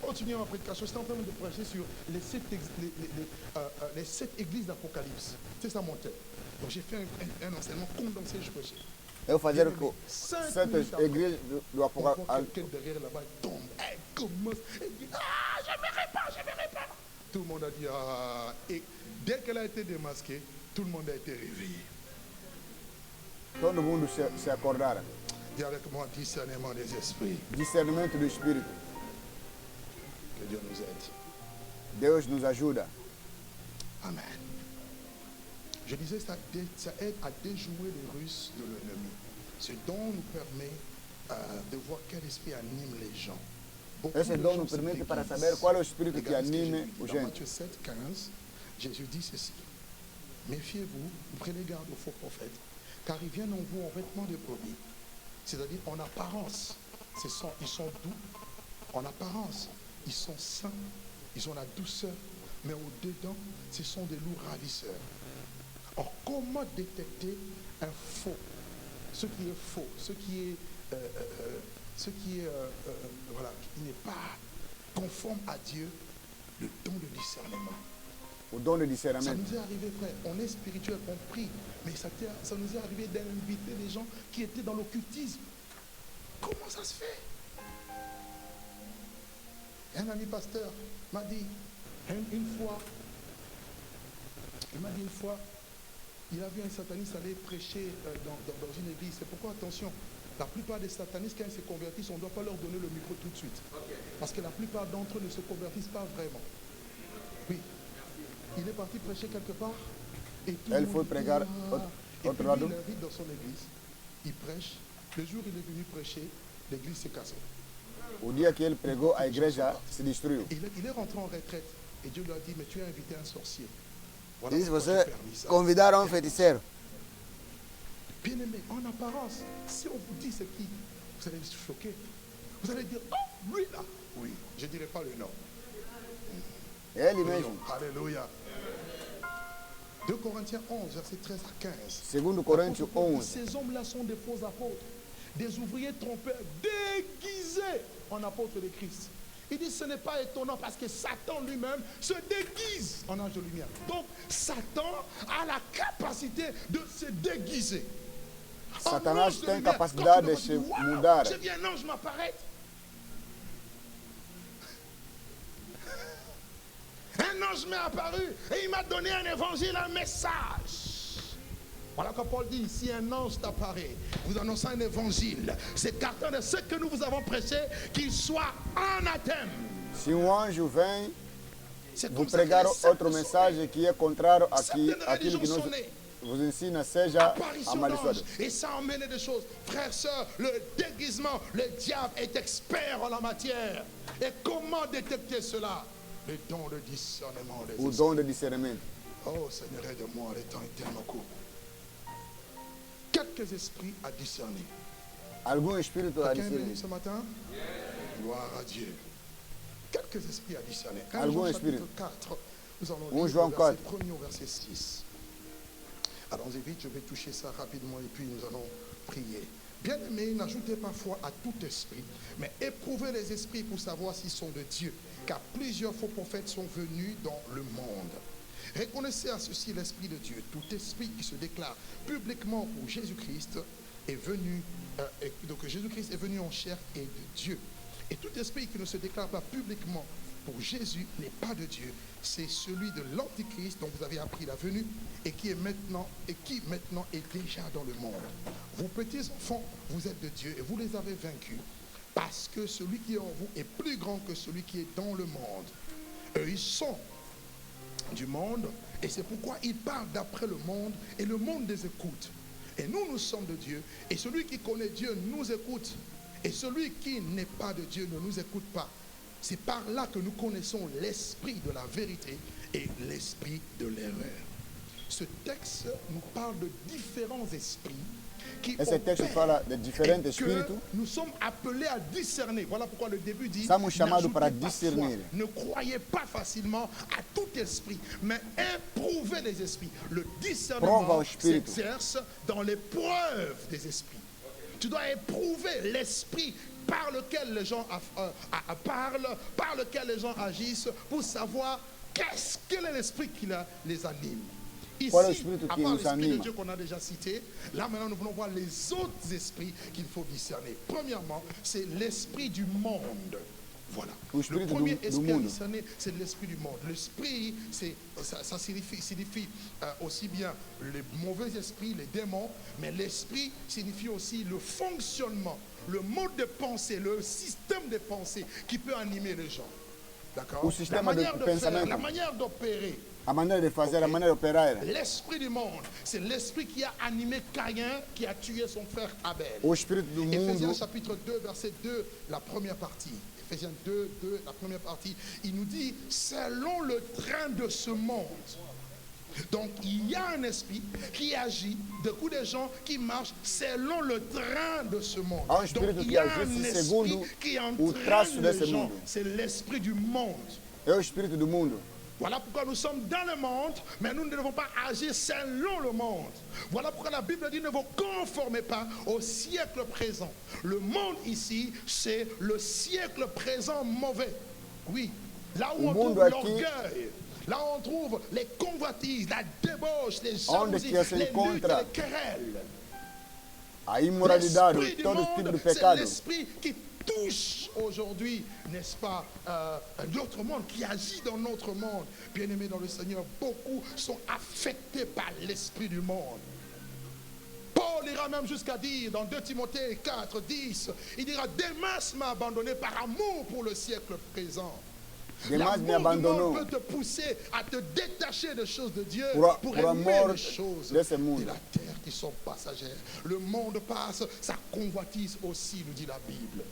continué ma prédication, j'étais en train de prêcher sur les 7 églises d'Apocalypse. C'est ça mon thème. Donc j'ai fait un enseignement condensé, je prêchais.
Eu fazer que certas igrejas do Apocalipse.
Quelqu'un derrière là-bas tombe, elle commence, elle dit, ah, je ne verrai pas, je ne verrai pas. Tout le monde a dit, ah, et dès qu'elle a été démasquée, tout le monde a été réveillé.
Todo mundo se acordaram.
Dis avec moi, discernement des esprits.
Discernimento do Espírito.
Que Dieu nous aide.
Deus nos ajuda.
Amen. Je disais, ça aide à déjouer les ruses de l'ennemi. Ce don nous permet de voir quel esprit anime les gens.
Esse dom nous permite para saber qual é o espírito que anime os
Dans
gente.
Matthieu 7, 15, Jésus dit ceci. Méfiez-vous, prenez garde aux faux prophètes, car ils viennent en vous en vêtements de brebis. C'est-à-dire en apparence, ils sont doux. En apparence, ils sont saints. Ils ont la douceur. Mais au-dedans, ce sont des loups ravisseurs. Or, comment détecter un faux? Ce qui est faux, ce qui n'est pas conforme à Dieu, le don de discernement.
O dom de
Ça
discernimento.
nous est arrivé, frère, on est spirituel, on prie, mais ça nous est arrivé d'inviter des gens qui étaient dans l'occultisme. Comment ça se fait? Un ami pasteur m'a dit une fois, il a vu un sataniste aller prêcher dans une église. C'est pourquoi, attention, la plupart des satanistes, quand ils se convertissent, on ne doit pas leur donner le micro tout de suite. Parce que la plupart d'entre eux ne se convertissent pas vraiment. Oui. Il est parti prêcher quelque part. Et tout le
Ele
monde
foi
dit,
pregar
ah. Et
outro
puis
lado.
il invite dans son église. Il prêche. Le jour où il est venu prêcher, l'église s'est cassée.
O dia que ele pregou, a igreja se destruiu.
Il est rentré en retraite. Et Dieu lui a dit, mais tu as invité un sorcier.
Diz
pourquoi
você
j'ai permis ça.
convidaram um feiticeiro.
Bien aimé, en apparence, si on vous dit c'est qui, vous allez être choqué. Vous allez dire, oh, lui là. Oui, je ne dirai pas le nom.
Ele mesmo.
Alléluia. 2 Corinthiens 11, verset 13 à 15.
Segundo Coríntios 11.
Ces hommes-là sont des faux apôtres, des ouvriers trompeurs déguisés en apôtres de Christ. Il dit ce n'est pas étonnant parce que Satan lui-même se déguise en ange de lumière. Donc Satan a la capacité de se déguiser.
Satanás tem capacidade de se mudar.
J'ai vu un ange m'apparaître. Un ange m'est apparu et il m'a donné un évangile, un message. Voilà quand Paul dit, si un ange t'apparaît, vous annonçant un évangile, c'est carton de ce que nous vous avons prêché, qu'il soit anathème.
Se anjo vem
C'est
vous
comme ça que
pregar
les sectes
outro
sont
mensagem
nées.
que é contrário
Certaines
àquilo que
religions
nós
sont nées.
vos ensina, seja
Apparition
amaldiçoado.
d'ange. Et ça emmène des choses. Frères, sœurs, le déguisement, le diable est expert en la matière. Et comment détecter cela? Le don de discernement des
O
esprits.
dom de discernimento.
Oh Seigneur, aide-moi, le temps est tellement court. Quelques esprits à discerner.
Algum espírito a
Quelqu'un est venu
discernir.
ce matin? Gloire à Dieu. Quelques esprits à discerner. 1
Algum
Jean
espírito.
chapitre 4, Nous allons
On
lire
joue
le verset
encore.
1er au verset 6. Allons-y vite, je vais toucher ça rapidement et puis nous allons prier. Bien-aimés, n'ajoutez pas foi à tout esprit, mais éprouvez les esprits pour savoir s'ils sont de Dieu, car plusieurs faux prophètes sont venus dans le monde. Reconnaissez à ceci l'Esprit de Dieu. Tout esprit qui se déclare publiquement pour Jésus-Christ est venu, donc Jésus-Christ est venu en chair et de Dieu. Et tout esprit qui ne se déclare pas publiquement pour Jésus n'est pas de Dieu. C'est celui de l'Antichrist dont vous avez appris la venue et qui maintenant est déjà dans le monde. Vos petits enfants, vous êtes de Dieu et vous les avez vaincus parce que celui qui est en vous est plus grand que celui qui est dans le monde. Eux, ils sont du monde et c'est pourquoi ils parlent d'après le monde et le monde les écoute. Et nous, nous sommes de Dieu et celui qui connaît Dieu nous écoute et celui qui n'est pas de Dieu ne nous écoute pas. C'est par là que nous connaissons l'esprit de la vérité et l'esprit de l'erreur. Ce texte nous parle de différents esprits qui
Et ce texte parle de différents esprits.
Nous sommes appelés à discerner. Voilà pourquoi le début dit
Estamos chamados para
n'ajoutez pas
discernir.
foi. Ne croyez pas facilement à tout esprit, mais éprouvez les esprits. Le discernement s'exerce dans l'épreuve des esprits. Tu dois éprouver l'esprit par lequel les gens parlent, par lequel les gens agissent, pour savoir quel est l'esprit qui les anime. Ici, à part l'esprit de Dieu qu'on a déjà cité, là maintenant nous voulons voir les autres esprits qu'il faut discerner. Premièrement, c'est l'esprit du monde. Voilà. Le premier esprit à discerner, c'est l'esprit du monde. L'esprit, ça signifie aussi bien les mauvais esprits, les démons, mais l'esprit signifie aussi le fonctionnement, le mode de pensée, le système de pensée qui peut animer les gens. D'accord? La manière de faire, la manière d'opérer.
La manière de faire, la manière d'opérer.
L'esprit du monde, c'est l'esprit qui a animé Caïn, qui a tué son frère Abel. Éphésiens chapitre 2, verset 2, la première partie. Éphésiens 2, la première partie, il nous dit, selon le train de ce monde. Donc, il y a un esprit qui agit, de coups des gens qui marchent selon le train de ce monde. Donc, il y a un esprit qui entraîne les gens. C'est l'esprit du monde. Voilà pourquoi nous sommes dans le monde, mais nous ne devons pas agir selon le monde. Voilà pourquoi la Bible dit ne vous conformez pas au siècle présent. Le monde ici, c'est le siècle présent mauvais. Oui, là où on trouve l'orgueil, là où on trouve les convoitises, la débauche, les jalousies, les luttes, les querelles. L'esprit du monde, c'est l'esprit qui touche aujourd'hui, n'est-ce pas, notre monde, qui agit dans notre monde. Bien-aimés dans le Seigneur, beaucoup sont affectés par l'esprit du monde. Paul ira même jusqu'à dire dans 2 Timothée 4, 10, il dira, Démas m'a abandonné par amour pour le siècle présent. L'amour du monde peut te pousser à te détacher des choses de Dieu pour aimer les choses de la terre qui sont passagères. Le monde passe, sa convoitise aussi, nous dit la Bible.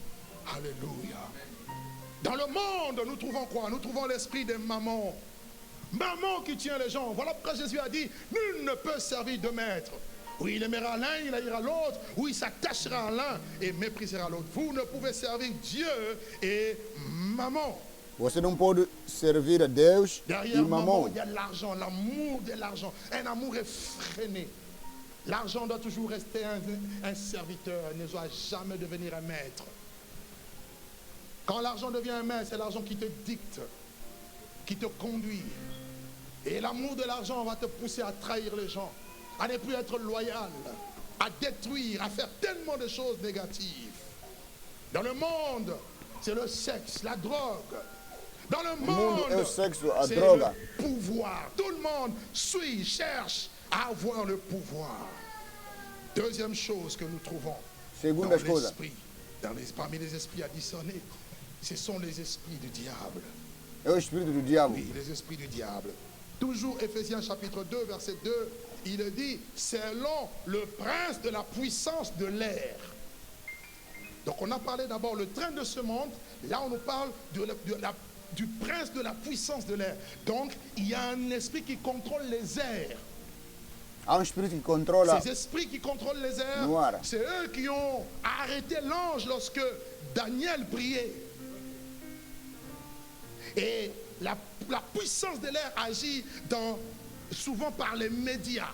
Alléluia. Dans le monde, nous trouvons quoi? Nous trouvons l'esprit des mamans. Maman qui tient les gens. Voilà pourquoi Jésus a dit, nul ne peut servir de maître. Oui, il aimera l'un, il haïra l'autre. Oui, il s'attachera à l'un et méprisera l'autre. Vous ne pouvez servir Dieu et maman.
Você não pode servir a Deus
Derrière maman, il y a l'argent, l'amour de l'argent, un amour effréné. L'argent doit toujours rester un serviteur, ne doit jamais devenir un maître. Quand l'argent devient un maître, c'est l'argent qui te dicte, qui te conduit. Et l'amour de l'argent va te pousser à trahir les gens, à ne plus être loyal, à détruire, à faire tellement de choses négatives. Dans le monde, c'est le sexe, la drogue. Dans le monde, c'est le pouvoir. Tout le monde cherche à avoir le pouvoir. Deuxième chose que nous trouvons dans l'esprit, parmi les esprits à discerner, ce sont les esprits du diable. Oui, les esprits du diable. Toujours Éphésiens chapitre 2, verset 2, il dit, selon le prince de la puissance de l'air. Donc on a parlé d'abord le train de ce monde, là on nous parle du prince de la puissance de l'air. Donc il y a un esprit qui contrôle les airs. Ces esprits qui contrôlent les airs, c'est eux qui ont arrêté l'ange lorsque Daniel priait. Et la puissance de l'air agit souvent par les médias.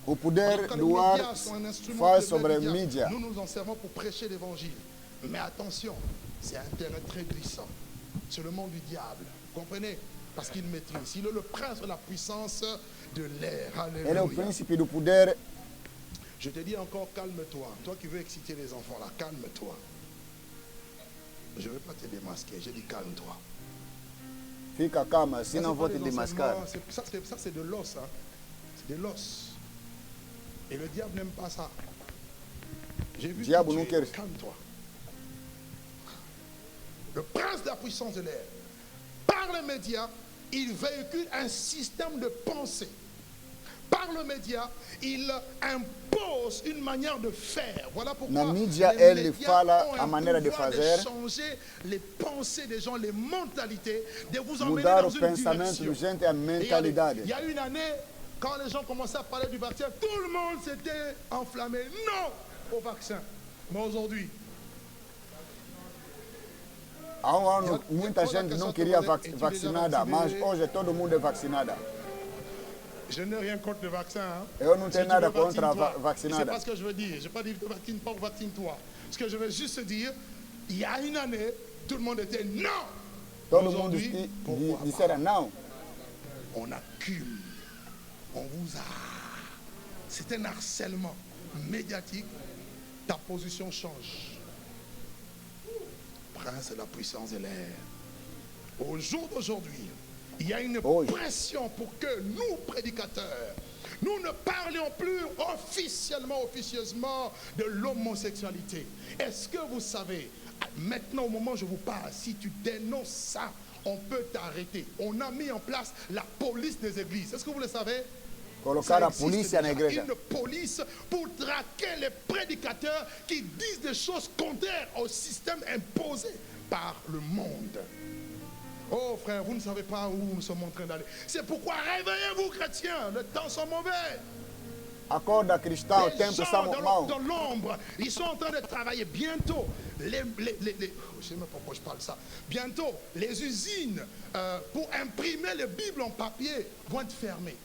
O poder do ar faz sobre a mídia.
Nous nous en servons pour prêcher l'évangile. Mais attention, c'est un terrain très glissant. C'est le monde du diable. Vous comprenez? Parce qu'il maîtrise. Il est le prince de la puissance de l'air. Alléluia.
Ele é o príncipe do poder.
Je te dis encore, calme-toi. Toi qui veux exciter les enfants, là, calme-toi. Je ne vais pas te démasquer. Je dis calme-toi.
Fica calma, senão vou te desmascar.
Ça, c'est de l'os. Hein. C'est de l'os. Et le diable n'aime pas ça. J'ai vu
Diabo
que
não quer.
Calme-toi. Le prince de la puissance de l'air. Par les médias, il véhicule un système de pensée. Par le média, il impose une manière de faire. Voilà pourquoi
Na mídia
les
ele
médias
fala
ont
a
un
maneira de
pouvoir
fazer,
changer les pensées des gens, les mentalités, de vous emmener
mudar
dans
o
une
pensamento
direction.
do gente e a mentalidade.
Il y a une année, quand les gens commençaient à parler du vaccin, tout le monde s'était enflammé. Non au vaccin. Mais aujourd'hui,
Há ano, muita gente não queria vacinada, mas hoje todo mundo é vacinada.
je n'ai rien contre le vaccin. Hein.
Eu não
Si
tenho
tu
nada
veux,
contra a
vaccine-toi. C'est
vacinada.
pas ce que je veux dire. Je n'ai pas dit ne vaccine pas ou vaccine-toi. Ce que je veux juste dire, il y a une année, tout le monde était non.
Todo mundo
Aujourd'hui, pourquoi pas?
disseram não.
On accule. On vous a. C'est un harcèlement médiatique. Ta position change. Prince de la puissance de l'air. Au jour d'aujourd'hui, il y a une pression pour que nous, prédicateurs, nous ne parlions plus officieusement de l'homosexualité. Est-ce que vous savez, maintenant au moment où je vous parle, si tu dénonces ça, on peut t'arrêter. On a mis en place la police des églises. Est-ce que vous le savez?
Colocar a polícia na igreja.
Une police pour traquer les prédicateurs qui disent des choses contraires au système imposé par le monde. Oh frère, vous ne savez pas où nous sommes en train d'aller. C'est pourquoi réveillez-vous chrétiens, les temps sont mauvais.
Acorda cristão, o
Les
tempo
gens
está mau.
dans l'ombre, ils sont en train de travailler. Bientôt, je ne sais même pas pourquoi je parle de ça. Bientôt, les usines pour imprimer les Bibles en papier vont être fermées.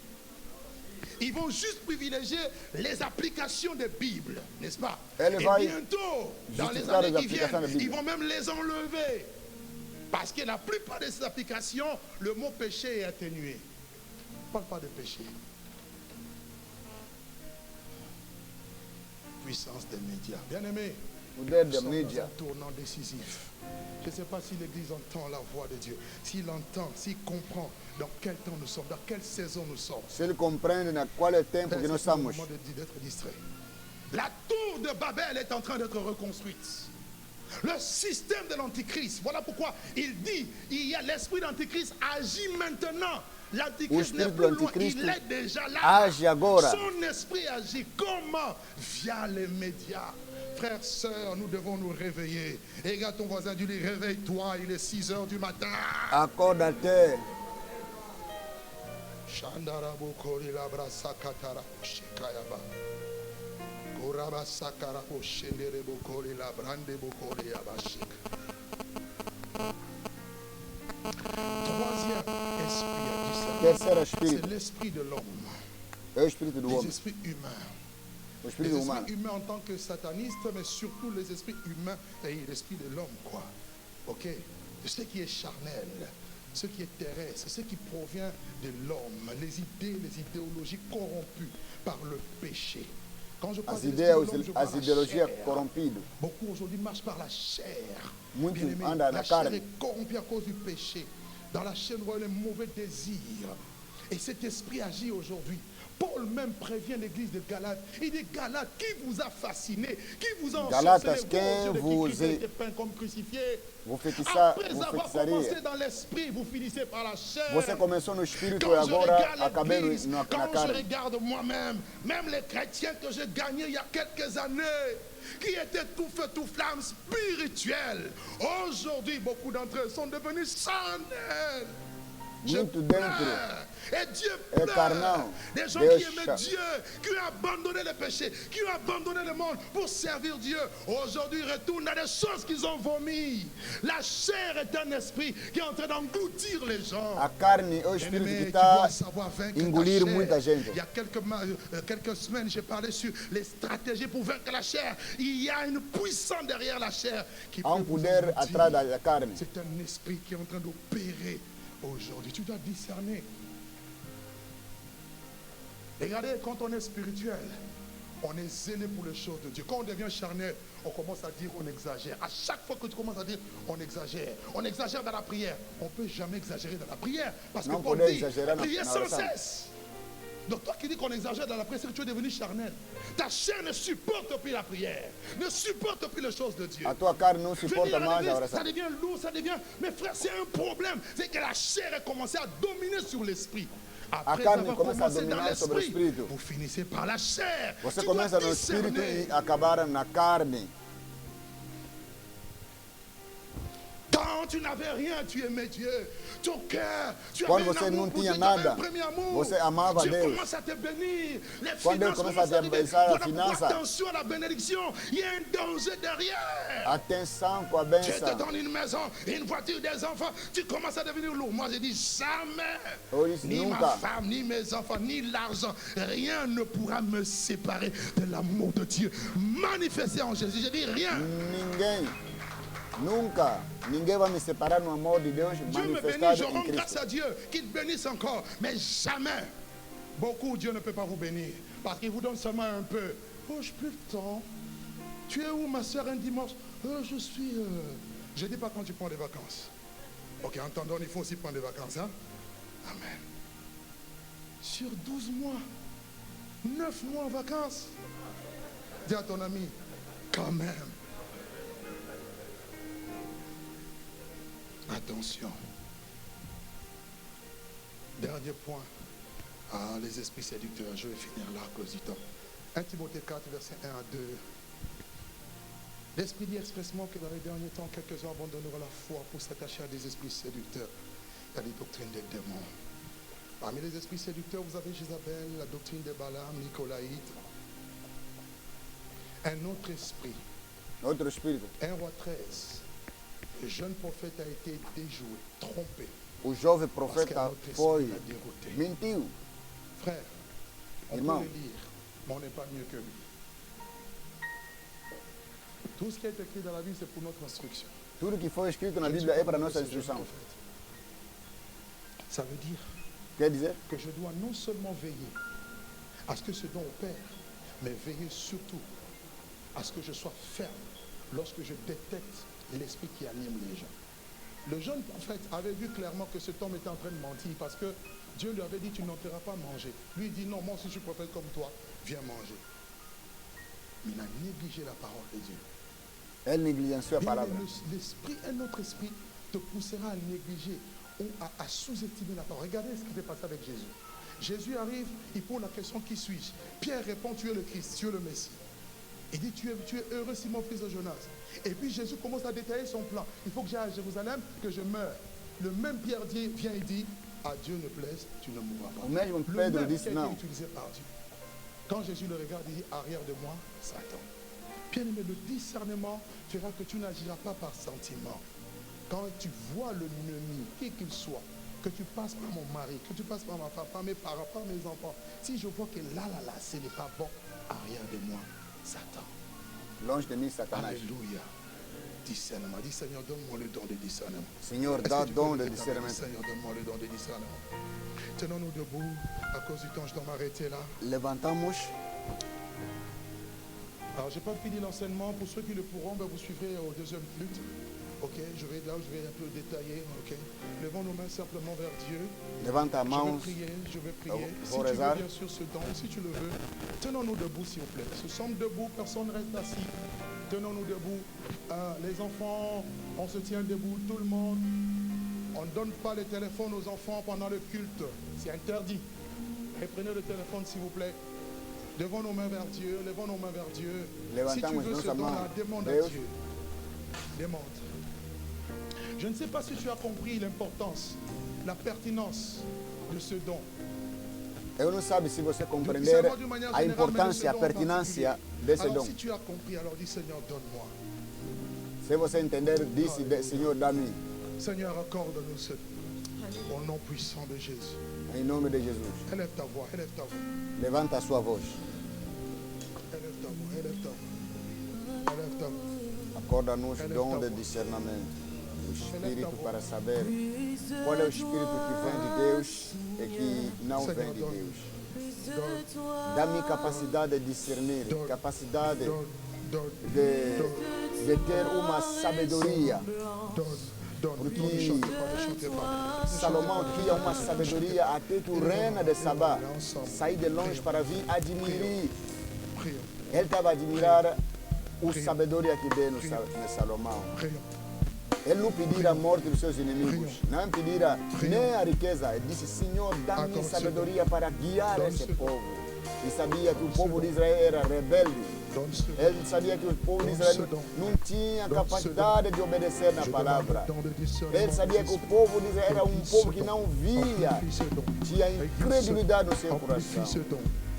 Ils vont juste privilégier les applications des Bibles, n'est-ce pas? Et bientôt, dans les années qui viennent, ils vont même les enlever. Parce que la plupart de ces applications, le mot péché est atténué. On ne parle pas de péché. Puissance des médias. Bien-aimés, nous sommes dans un tournant décisif. Je ne sais pas si l'Église entend la voix de Dieu, s'il entend, s'il comprend dans quel temps nous sommes, dans quelle saison nous sommes.
Se ele compreende na qual é o tempo que nós estamos.
C'est le moment d'être distrait. La tour de Babel est en train d'être reconstruite. Le système de l'Antichrist, voilà pourquoi il dit, il y a l'esprit d'Antichrist agit maintenant. L'Antichrist n'est plus loin, il est déjà là. Son esprit agit comment? Via les médias. Frères, sœurs, nous devons nous réveiller. Et regarde ton voisin, dis-lui, réveille-toi, il est 6 heures du matin.
Acorda-te.
Troisième esprit,
Terceiro espírito.
c'est l'esprit de l'homme.
É o espírito do
Les
homem.
esprits humains.
O
Les
espírito humano.
esprits humains en tant que satanistes, mais surtout les esprits humains et l'esprit de l'homme, quoi. Ok? De ce qui est charnel, ce qui est terrestre, ce qui provient de l'homme, les idées, les idéologies corrompues par le péché. Quand je parle
As
de
ideias,
l'esprit de l'homme, je parle
as
de la
ideologias
chair.
corrompidas.
Beaucoup aujourd'hui marchent par la chair.
Muitos
Bien-aimés,
andam
la
na
chair
carne.
est corrompue à cause du péché. Dans la chair, nous voyons les mauvais désirs. Et cet esprit agit aujourd'hui. Paul même prévient l'église de Galates. Il dit, Galates, qui vous a fasciné? Qui vous a ensorcelé? Vous êtes peint comme crucifié. Après avoir commencé dans l'esprit, vous finissez par la chair.
Você começou no espírito
Quand
e agora
je
acabei
regarde
na
quand je
carne.
regarde moi-même, même les chrétiens que j'ai gagnés il y a quelques années, qui étaient tout feu, tout flamme spirituels, aujourd'hui, beaucoup d'entre eux sont devenus charnels. Je
Muito dentro.
pleure. Et Dieu pleure
Encarnant.
des gens
Deus
qui aimaient Dieu, qui ont abandonné le péché, qui ont abandonné le monde pour servir Dieu. Aujourd'hui, ils retournent à des choses qu'ils ont vomi. La chair est un esprit qui est en train d'engloutir les gens.
A carne é o espírito que
Bien-aimé, tu
está
dois savoir vaincre ta
engolir
chair.
muita gente.
Il y a quelques semaines, j'ai parlé sur les stratégies pour vaincre la chair. Il y a une puissance derrière la chair qui
Há
peut vous
poder
engloutir.
atrás da carne.
C'est un esprit qui est en train d'opérer aujourd'hui. Tu dois discerner. Regardez, quand on est spirituel, on est zélé pour les choses de Dieu. Quand on devient charnel, on commence à dire on exagère. À chaque fois que tu commences à dire on exagère. On exagère dans la prière. On ne peut jamais exagérer dans la prière. Parce que
Non
Paul
poder
dit,
exagerar na
priez sans
oração.
cesse. Donc toi qui dis qu'on exagère dans la prière, c'est que tu es devenu charnel. Ta chair ne supporte plus la prière. Ne supporte plus les choses de Dieu.
A tua carne não
Venir
suporta
à
mais a
l'église,
oração.
ça devient lourd, ça devient... Mais frère, c'est un problème. C'est que la chair a commencé à dominer sur l'esprit. Après
carne
avoir
começa a
commencé dans
dominar sobre o
l'esprit,
espírito.
vous finissez par la chair.
Você
Tu dois
começa no espírito
discerner.
e acabar na carne.
Quand tu n'avais rien, tu aimais Dieu. Ton cœur, tu
Quando
avais
você
un amour
não
pour
tinha
Dieu, tu avais
nada,
un premier amour.
você amava
Dieu
Deus.
commence à te bénir. Les
Quando Deus
finances
começa a
commencent
te
à arriver.
abençoar, a
Voilà,
finança.
attention à la bénédiction. Il y a un danger derrière.
Atenção com a
Dieu te
bênção.
donne une maison, une voiture, des enfants. Tu commences à devenir lourd. Moi, j'ai dit jamais.
Hoje
Ni ma
nunca.
femme, ni mes enfants, ni l'argent. Rien ne pourra me séparer de l'amour de Dieu manifesté en Jésus. J'ai dit rien.
Ninguém, nunca, ninguém vai me separar no amor de Deus
Dieu me bénit,
manifestado
je
em
rends grâce
Cristo.
à Dieu, qu'il bénisse encore. Mais jamais, beaucoup, Dieu ne peut pas vous bénir. Parce qu'il vous donne seulement un peu. Oh, je n'ai plus le temps. Tu es où, ma soeur, un dimanche? Je suis... Je ne dis pas quand tu prends des vacances. Ok, entendons, il faut aussi prendre des vacances. Hein? Amen. Sur 12 mois, 9 mois en vacances. Dis à ton ami, quand même. Attention. Dernier point. Ah, les esprits séducteurs. Je vais finir là à cause du temps. 1 Timothée 4, verset 1 à 2. L'Esprit dit expressement que dans les derniers temps, quelques-uns abandonneront la foi pour s'attacher à des esprits séducteurs, à des doctrines des démons. Parmi les esprits séducteurs, vous avez Jézabel, la doctrine de Balaam, Nicolaïte. Un autre esprit.
Outro espírito.
1 Roi 13. Le jeune prophète a été déjoué, trompé.
O jovem
Parce qu'un
profeta
autre
foi,
esprit l'a dérouté.
mentiu.
Frère, on
Irmão.
peut le lire, mais on n'est pas mieux que lui. Tout ce qui est écrit dans la Bible, c'est pour notre instruction.
Tudo que foi escrito na
Je ne suis
Bíblia
pas
é para
mieux
nossa
que ce jeune
instrução.
prophète. Ça veut dire
Quer dizer
que je dois non seulement veiller à ce que ce don opère, mais veiller surtout à ce que je sois ferme lorsque je détecte l'esprit qui anime les gens. Le jeune prophète avait vu clairement que cet homme était en train de mentir parce que Dieu lui avait dit tu n'entreras pas manger. Lui il dit non, moi aussi je suis prophète comme toi, viens manger. Mais il a négligé la parole de Dieu.
ele negligenciou a
Bien,
palavra.
l'esprit, un autre esprit te poussera à négliger ou à sous-estimer la parole. Regardez ce qui s'est passé avec Jésus. Jésus arrive, il pose la question qui suis-je? Pierre répond tu es le Christ, tu es le Messie. Il dit tu es heureux Simon fils de Jonas. Et puis Jésus commence à détailler son plan. Il faut que j'aille à Jérusalem, que je meure. Le même Pierre vient et dit à Dieu ne plaise, tu ne mourras pas.
O mesmo
Le
Pedro
même qui a
disse
été
não.
utilisé par Dieu. Quand Jésus le regarde, il dit arrière de moi, Satan. Bien-aimé, le discernement fera que tu n'agiras pas par sentiment. Quand tu vois l'ennemi, qui qu'il soit, que tu passes par mon mari, que tu passes par ma femme, par mes parents, par mes enfants, si je vois que là, ce n'est pas bon, arrière de moi, Satan.
Longe de mim, Satanás.
Alléluia. Discernement. Dis Seigneur, donne-moi le don de discernement.
Senhor,
Est-ce
dá
que tu
dom
peux
de
lever ta main?
discernimento.
Seigneur, donne-moi le don de discernement. Tenons-nous debout. À cause du temps, je dois m'arrêter là.
Levantamos.
Alors, je n'ai pas fini l'enseignement. Pour ceux qui le pourront, ben, vous suivrez au deuxième flûte. Ok, je vais là où je vais un peu détailler. Ok, levons nos mains simplement vers Dieu.
Levanta a
Je
mão.
vais prier, je vais prier.
Vou
Si tu veux
rezar.
bien sûr ce don, si tu le veux, tenons-nous debout s'il vous plaît. Nous sommes debout, personne ne reste assis. Tenons-nous debout. Les enfants, on se tient debout, tout le monde. On ne donne pas les téléphones aux enfants pendant le culte. C'est interdit. Et prenez le téléphone s'il vous plaît. Levons nos mains vers Dieu, levons nos mains vers Dieu. Si tu
Levantamos
veux ce
nossa
don-là,
mão.
demande à
Deus,
Dieu. Demande. Je ne sais pas si tu as compris l'importance, la pertinence de ce don.
Eu não sabe se você compreender a importância, a pertinência desse
Alors
dom.
si tu as compris, alors dis Seigneur, donne-moi.
Se você entender, disse, Senhor, dá-me,
Seigneur, accorde-nous ce don. Au nom puissant de Jésus.
em nome de Jesus.
Élève ta voix, élève ta voix.
Levanta a sua voz.
Élève ta voix, élève ta voix. Élève ta voix.
Acorda-nos dom de discernimento. O Espírito para saber qual é o Espírito que vem de Deus e que não vem de Deus.
Donne,
Dá-me capacidade de discernir, capacidade
donne, donne,
de ter uma sabedoria.
donne.
Porque
Ne chantez pas, ne chantez pas.
Salomão tinha uma sabedoria até terrena de Sabá. Sair de longe para vir admirar.
Prions,
Ele estava a admirar a sabedoria que deu no Salomão.
prions.
Ele não pedia a morte dos seus inimigos, não pedia nem a riqueza. Ele disse, Senhor, dá-me sabedoria para guiar esse povo. E sabia que o povo de Israel era rebelde.
Donne ce don.
Ele sabia que o povo de Israel não tinha capacidade de obedecer na
Je
palavra.
demande le don de discernement
Ele sabia que o povo de Israel era um povo que não via,
Amplifie ce don.
tinha incredulidade no seu
Amplifie
coração.
ce don.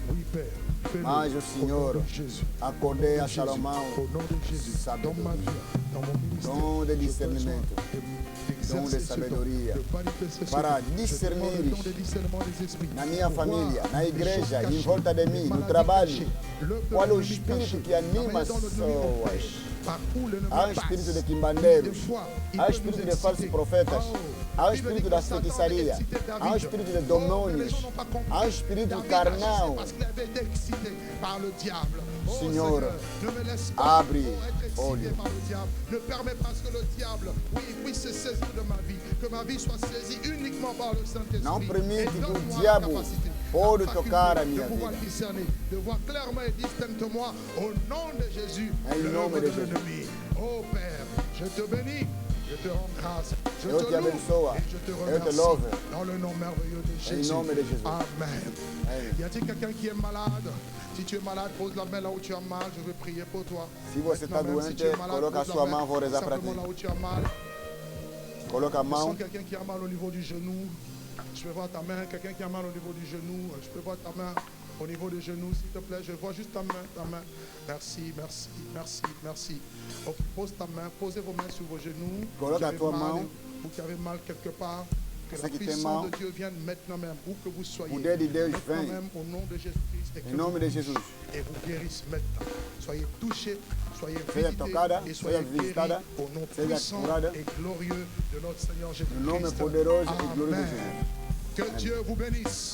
Oui, Père. Fais-le.
Mas o
Au
Senhor
nom de Jésus.
acordei a
Jésus.
Salomão
Au nom de Jésus. Dans ma vie, dans mon ministère.
dom de
j'ai
discernimento,
besoin
dom de
d'exercer ce don,
sabedoria,
de manifester ce
para
don. Je demande le
discernir
don de discernement des esprits.
na minha
Pour
família,
voir
na
les
igreja,
choses
em
cachées,
volta de mim,
les
no
maladies
trabalho.
cachées, l'œuvre de
Qual é o
l'ennemi
espírito
caché,
que anima
la manière dont le ennemi
pessoas?
opère, par où l'ennemi
Há um
passe.
espírito de
Des
quimbandeiros,
fois, il
há um
peut
espírito
nous
de falsos
exciter.
profetas,
Oh,
há um
la Bible
espírito
dit
da
que Satan
feitiçaria,
avait excité
há um
David.
espírito de
Oh, mais les
demônios,
gens n'ont pas compris.
há um espírito
David
carnal.
agissait parce qu'il avait été excité par le diable. Oh,
Seigneur,
ne me laisse pas
abre
être excité
olho.
par le diable. Ne permets pas que le diable puisse se saisir de ma vie. Que ma vie soit saisie uniquement par le Saint-Esprit.
Não permite
Et
que o
donne-moi la
diabo
capacité,
pode
la faculté
tocar a
de
minha
pouvoir
vida.
discerner, de voir clairement et distinctement au nom de Jésus
Em
l'œuvre
nome
de
de Jesus.
l'ennemi. Oh Père, je te bénis. Je te rends grâce. Je
Eu
te
te
loue
abençoa.
et je te
Eu te
remercie.
louve.
Dans le nom merveilleux de
Em
Jésus.
nome de Jesus.
Amen.
Amém.
Y a-t-il quelqu'un qui est malade? Si tu es malade, pose la main là où tu as mal. Je veux prier pour toi.
Se você está
Maintenant même, si
doente,
tu es malade,
coloca a
pose la
sua
main
mão, vou rezar para
simplement
ti.
là où tu as mal.
Coloca a
Je
mão,
sens quelqu'un qui a mal au niveau du genou. Je peux voir ta main. Quelqu'un qui a mal au niveau du genou. Je peux voir ta main au niveau du genou, s'il te plaît. Je vois juste ta main, ta main. Merci, merci, merci, merci. Ok, pose ta main. Posez vos mains sur vos genoux.
Coloca
Qui
a
avez
tua
mal,
mão.
Vous qui avez mal quelque part. Que
Você
la
que tem
puissance
mal.
de Dieu vienne maintenant même, où que vous soyez.
O poder de Deus
Maintenant
vem.
même, au nom de Jésus-Christ. Et
em
que
nome
vous
de
touche
Jesus.
et vous guérisse maintenant. Soyez touchés, soyez
Seja
visités
tocada,
et soyez
seja
guéris
visitada,
au nom
seja
puissant
curada.
et glorieux de notre Seigneur
No nome
Jésus-Christ.
poderoso e glorioso de
Amen.
Jesus.
Que Dieu vous bénisse.